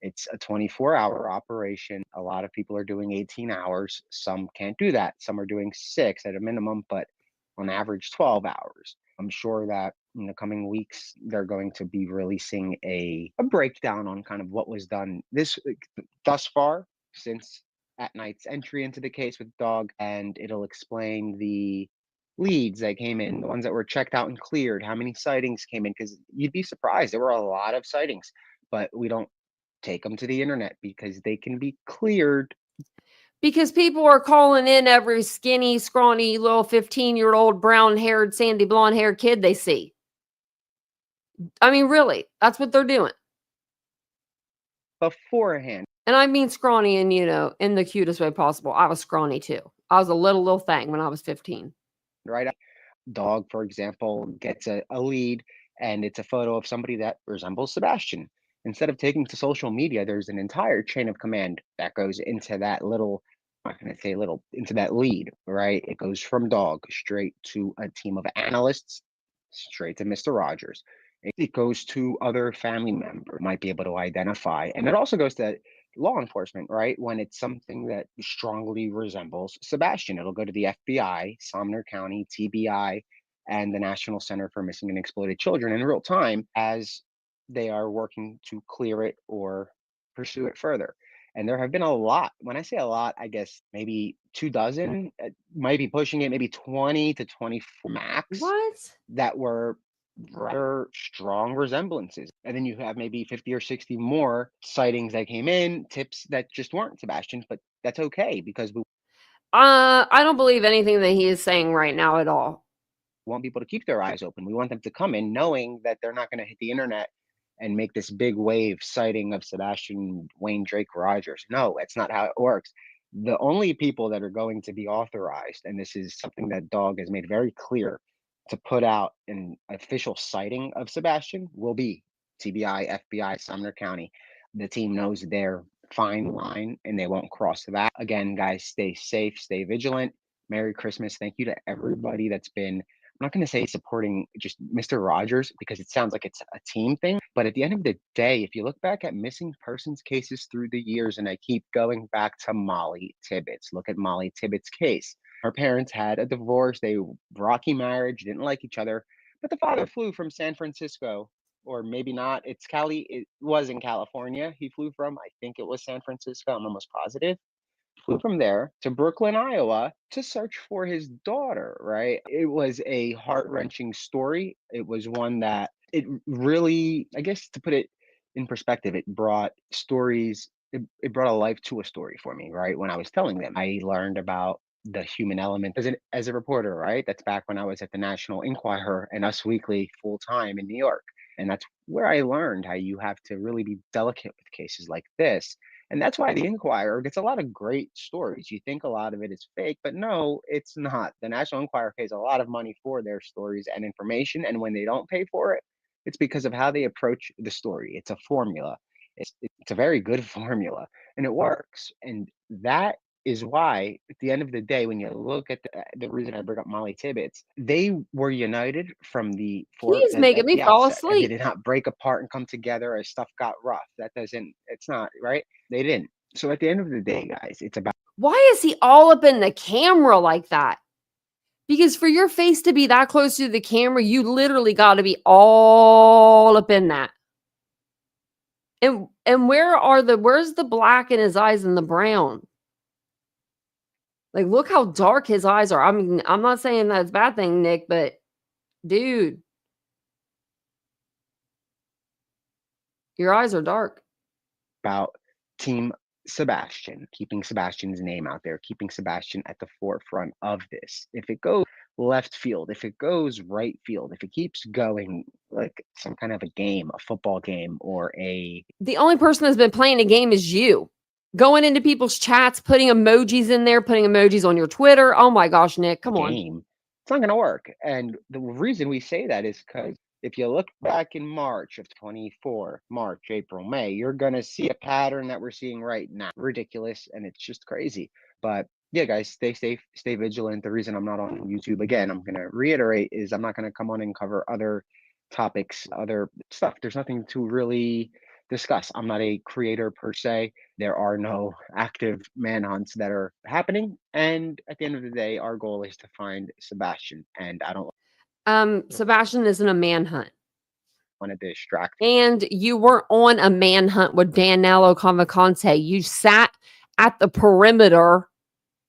It's a 24-hour operation. A lot of people are doing 18 hours. Some can't do that. Some are doing 6 at a minimum, but on average 12 hours. I'm sure that in the coming weeks, they're going to be releasing a breakdown on kind of what was done thus far since at night's entry into the case with dog, and it'll explain the leads that came in, the ones that were checked out and cleared, how many sightings came in, because you'd be surprised. There were a lot of sightings, but we don't take them to the internet because they can be cleared. Because people are calling in every skinny, scrawny little 15-year-old brown-haired, sandy blonde-haired kid they see. I mean, really, that's what they're doing. Beforehand. And I mean scrawny in, in the cutest way possible. I was scrawny too. I was a little thing when I was 15. Right. Dog, for example, gets a lead and it's a photo of somebody that resembles Sebastian. Instead of taking to social media, there's an entire chain of command that goes into that little, I'm not going to say little, into that lead, right? It goes from dog straight to a team of analysts, straight to Mr. Rogers. It goes to other family members, might be able to identify. And it also goes to law enforcement, right? When it's something that strongly resembles Sebastian, it'll go to the FBI, Sumner County, TBI, and the National Center for Missing and Exploited Children in real time as they are working to clear it or pursue it further. And there have been a lot. When I say a lot, I guess maybe 24, might be pushing it, maybe 20 to 24 max. What? That were rather strong resemblances. And then you have maybe 50 or 60 more sightings that came in, tips that just weren't Sebastian, but that's okay because we I don't believe anything that he is saying right now at all. want people to keep their eyes open. We want them to come in knowing that they're not going to hit the internet and make this big wave sighting of Sebastian Wayne Drake Rogers. No, that's not how it works. The only people that are going to be authorized, and this is something that Dog has made very clear, to put out an official sighting of Sebastian will be TBI, FBI, Sumner County. The team knows their fine line and they won't cross that. Again, guys, stay safe, stay vigilant. Merry Christmas. Thank you to everybody that's been, I'm not going to say supporting just Mr. Rogers because it sounds like it's a team thing. But at the end of the day, if you look back at missing persons cases through the years, and I keep going back to Molly Tibbetts, look at Molly Tibbetts' case. Her parents had a divorce. They rocky marriage, didn't like each other. But the father flew from San Francisco, or maybe not. It's Cali. It was in California. He flew from, I think it was San Francisco. I'm almost positive. Flew from there to Brooklyn, Iowa to search for his daughter, right? It was a heart-wrenching story. It was one that it really, I guess to put it in perspective, it brought stories, it brought a life to a story for me, right? When I was telling them, I learned about the human element as a reporter, right? That's back when I was at the National Enquirer and Us Weekly full time in New York. And that's where I learned how you have to really be delicate with cases like this. And that's why the Enquirer gets a lot of great stories. You think a lot of it is fake, but no, it's not. The National Enquirer pays a lot of money for their stories and information. And when they don't pay for it, it's because of how they approach the story. It's a formula. It's a very good formula and it works. And that is why, at the end of the day, when you look at the reason I bring up Molly Tibbetts, they were united from the He's making me fall outset, and they asleep. did not break apart and come together as stuff got rough. It's not right. They didn't. So at the end of the day, guys, it's about Why is he all up in the camera like that? Because for your face to be that close to the camera, you literally got to be all up in that. And where's the black in his eyes and the brown? Like, look how dark his eyes are. I mean, I'm not saying that's a bad thing, Nick, but dude, your eyes are dark. about Team Sebastian, keeping Sebastian's name out there, keeping Sebastian at the forefront of this. If it goes left field, if it goes right field, if it keeps going like some kind of a game, a football game, or a The only person that's been playing a game is you. Going into people's chats, putting emojis in there, putting emojis on your Twitter. Oh my gosh, Nick, come on. game. It's not going to work. And the reason we say that is because if you look back in March of 24, March, April, May, you're going to see a pattern that we're seeing right now. Ridiculous. And it's just crazy. But yeah, guys, stay safe, stay vigilant. The reason I'm not on YouTube, again, I'm going to reiterate, is I'm not going to come on and cover other topics, other stuff. There's nothing to really discuss. I'm not a creator per se. There are no active manhunts that are happening. And at the end of the day, our goal is to find Sebastian. And I don't Sebastian isn't a manhunt. want to distract. And you weren't on a manhunt with Danilo Convacante. You sat at the perimeter.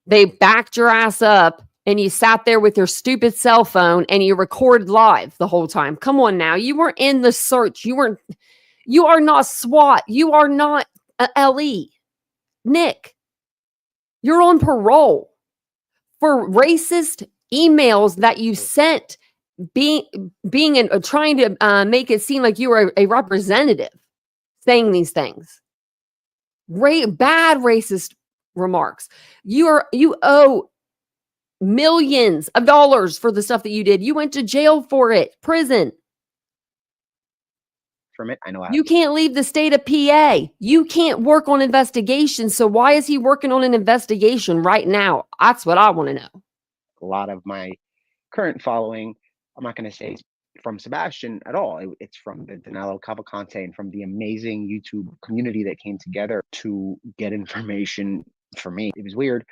They backed your ass up and you sat there with your stupid cell phone and you recorded live the whole time. Come on now. You weren't in the search. You are not SWAT. You are not a LE. Nick, you're on parole for racist emails that you sent, trying to make it seem like you were a representative saying these things. Bad racist remarks. You owe millions of dollars for the stuff that you did. You went to jail for it, prison. From it, I know You can't leave the state of PA. You can't work on investigations. So why is he working on an investigation right now? That's what I want to know. a lot of my current following, I'm not going to say it's from Sebastian at all. It's from the Danilo Cavalcante and from the amazing YouTube community that came together to get information. For me, it was weird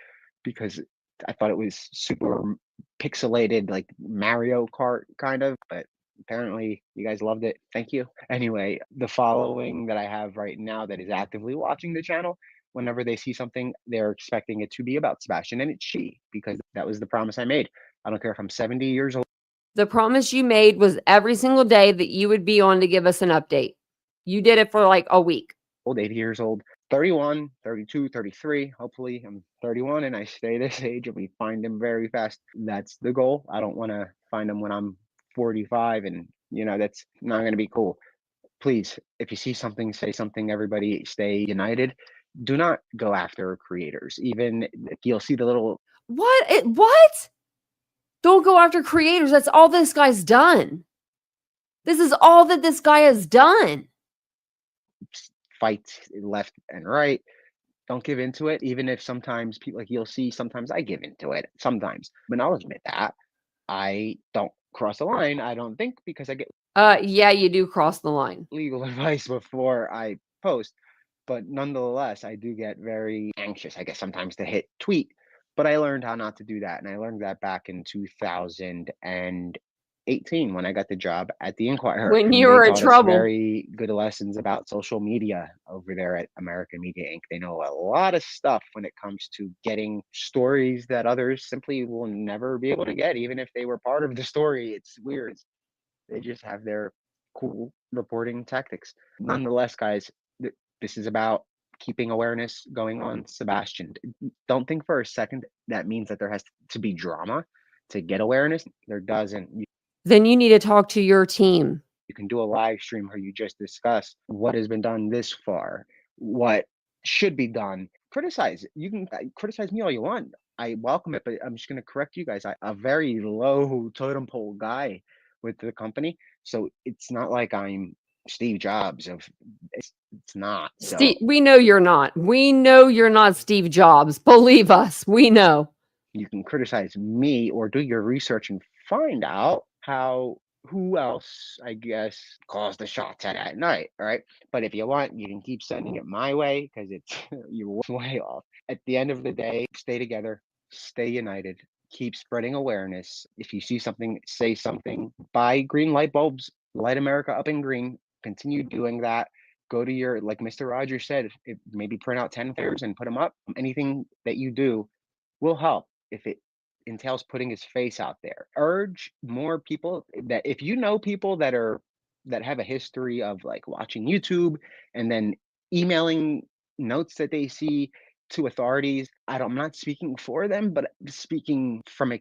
because I thought it was super pixelated, like Mario Kart kind of, but apparently you guys loved it. Thank you. Anyway, the following that I have right now that is actively watching the channel, whenever they see something, they're expecting it to be about Sebastian, and it's she, because that was the promise I made. I don't care if I'm 70 years old. The promise you made was every single day that you would be on to give us an update. You did it for like a week. 80 years old, 31, 32, 33. Hopefully I'm 31 and I stay this age and we find them very fast. That's the goal. I don't want to find them when I'm 45 and, that's not going to be cool. Please, if you see something, say something. Everybody stay united. Do not go after creators. Even if you'll see the little... What? Don't go after creators. That's all this guy's done. This is all that this guy has done. Fights left and right. Don't give into it. Even if sometimes people, like you'll see, sometimes I give into it. Sometimes, but I'll admit that I don't cross the line. I don't think, because I get yeah, you do cross the line. Legal advice before I post, but nonetheless, I do get very anxious, I guess, sometimes to hit tweet. But I learned how not to do that, and I learned that back in 2018 when I got the job at the Inquirer. When you were in trouble. Very good lessons about social media over there at American Media Inc. They know a lot of stuff when it comes to getting stories that others simply will never be able to get, even if they were part of the story. It's weird. They just have their cool reporting tactics. Nonetheless, guys, this is about keeping awareness going on Sebastian. Don't think for a second that means that there has to be drama to get awareness. There doesn't. Then you need to talk to your team. You can do a live stream where you just discuss what has been done this far, what should be done. Criticize. You can criticize me all you want. I welcome it, but I'm just going to correct you guys. I'm a very low totem pole guy with the company, so it's not like I'm Steve Jobs of it's not. Steve, we know you're not. We know you're not Steve Jobs. Believe us, we know. You can criticize me or do your research and find out who else, I guess, calls the shots at night, all right? But if you want, you can keep sending it my way, because it's you're way off. At the end of the day, stay together, stay united, keep spreading awareness. If you see something, say something. Buy green light bulbs, light America up in green. Continue doing that. Go to your, like Mr. Rogers said, maybe print out 10 flyers and put them up. Anything that you do will help if it entails putting his face out there. Urge more people that if you know people that have a history of like watching YouTube and then emailing notes that they see, to authorities. I'm not speaking for them, but speaking from, I'm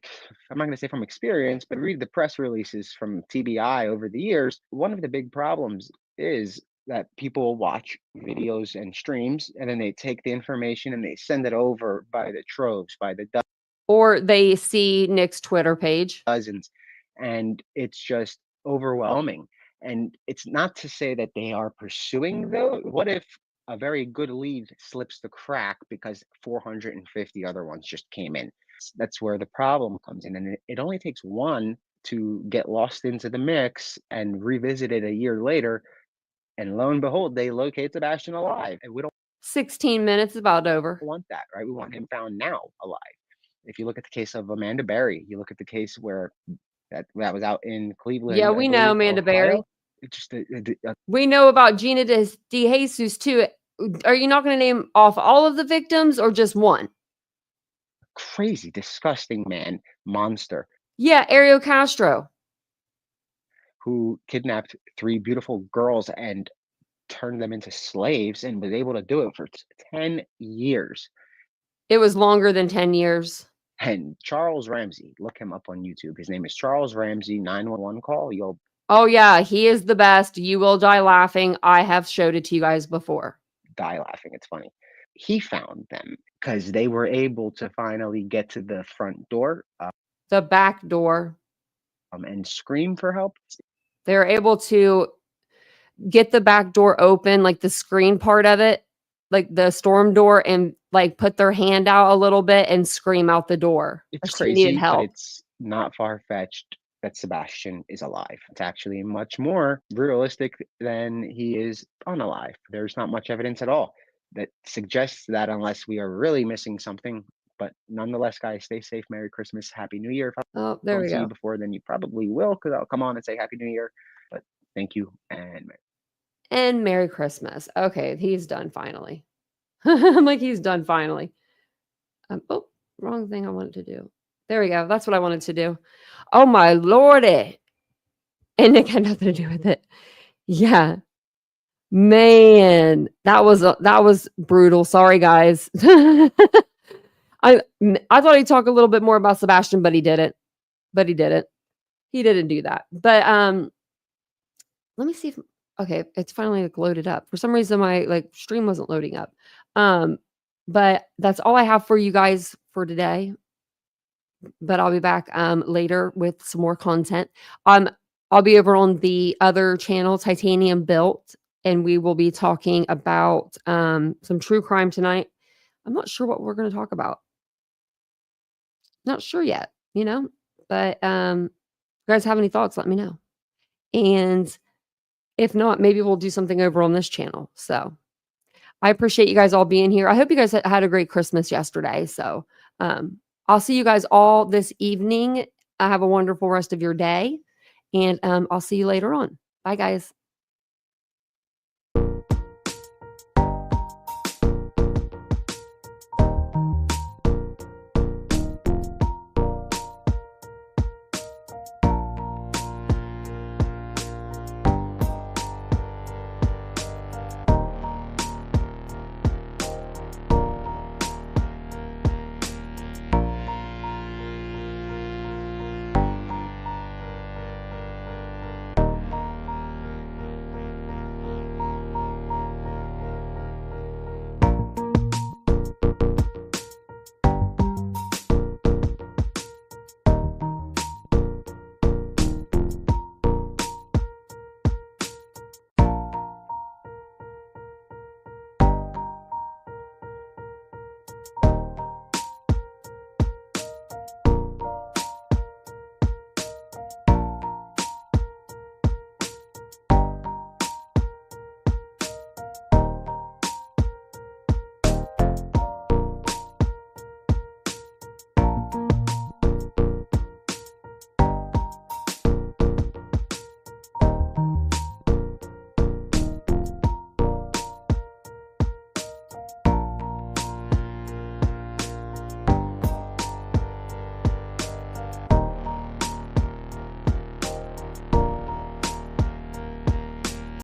not going to say from experience, but read the press releases from TBI over the years. One of the big problems is that people watch videos and streams, and then they take the information and they send it over by the troves, by the Or they see Nick's Twitter page. dozens, and it's just overwhelming. And it's not to say that they are pursuing though. What if a very good lead slips the crack because 450 other ones just came in? That's where the problem comes in. And it only takes one to get lost into the mix and revisit it a year later. And lo and behold, they locate Sebastian alive. And we don't 16 minutes, about over. want that, right? We want him found now alive. If you look at the case of Amanda Berry, you look at the case where that was out in Cleveland. Yeah, I we know believe, Amanda Ohio. Berry. It's just We know about Gina De Jesus too. Are you not going to name off all of the victims or just one? crazy, disgusting man, monster Yeah, Ariel Castro. who kidnapped 3 beautiful girls and turned them into slaves and was able to do it for 10 years. It was longer than 10 years. And Charles Ramsey, look him up on YouTube. His name is Charles Ramsey, 911 call. You'll Oh yeah, he is the best. You will die laughing. I have showed it to you guys before. die laughing. It's funny. He found them because they were able to finally get to the front door The back door. and scream for help. They're able to get the back door open, like the screen part of it, like the storm door, and like put their hand out a little bit and scream out the door. It's She needed crazy, but help. it's not far-fetched that Sebastian is alive. It's actually much more realistic than he is unalive. There's not much evidence at all that suggests that, unless we are really missing something. But nonetheless, guys, stay safe. Merry Christmas. Happy New Year. If I Oh, there don't we see you go. before, then you probably will, because I'll come on and say Happy New Year. But thank you and And Merry Christmas. Okay, he's done finally. I'm like, he's done finally. Oh, wrong thing I wanted to do. There we go. That's what I wanted to do. Oh my lordy. And Nick had nothing to do with it. Yeah. Man, that was brutal. Sorry, guys. I thought he'd talk a little bit more about Sebastian, but he didn't. He didn't do that. But let me see if okay, it's finally like loaded up. For some reason my like stream wasn't loading up. But that's all I have for you guys for today. But I'll be back later with some more content. I'll be over on the other channel, Titanium Built, and we will be talking about some true crime tonight. I'm not sure what we're going to talk about. Not sure yet, you know, but you guys have any thoughts, let me know. And if not, maybe we'll do something over on this channel. So I appreciate you guys all being here. I hope you guys had a great Christmas yesterday. So I'll see you guys all this evening. Have a wonderful rest of your day. And I'll see you later on. Bye, guys.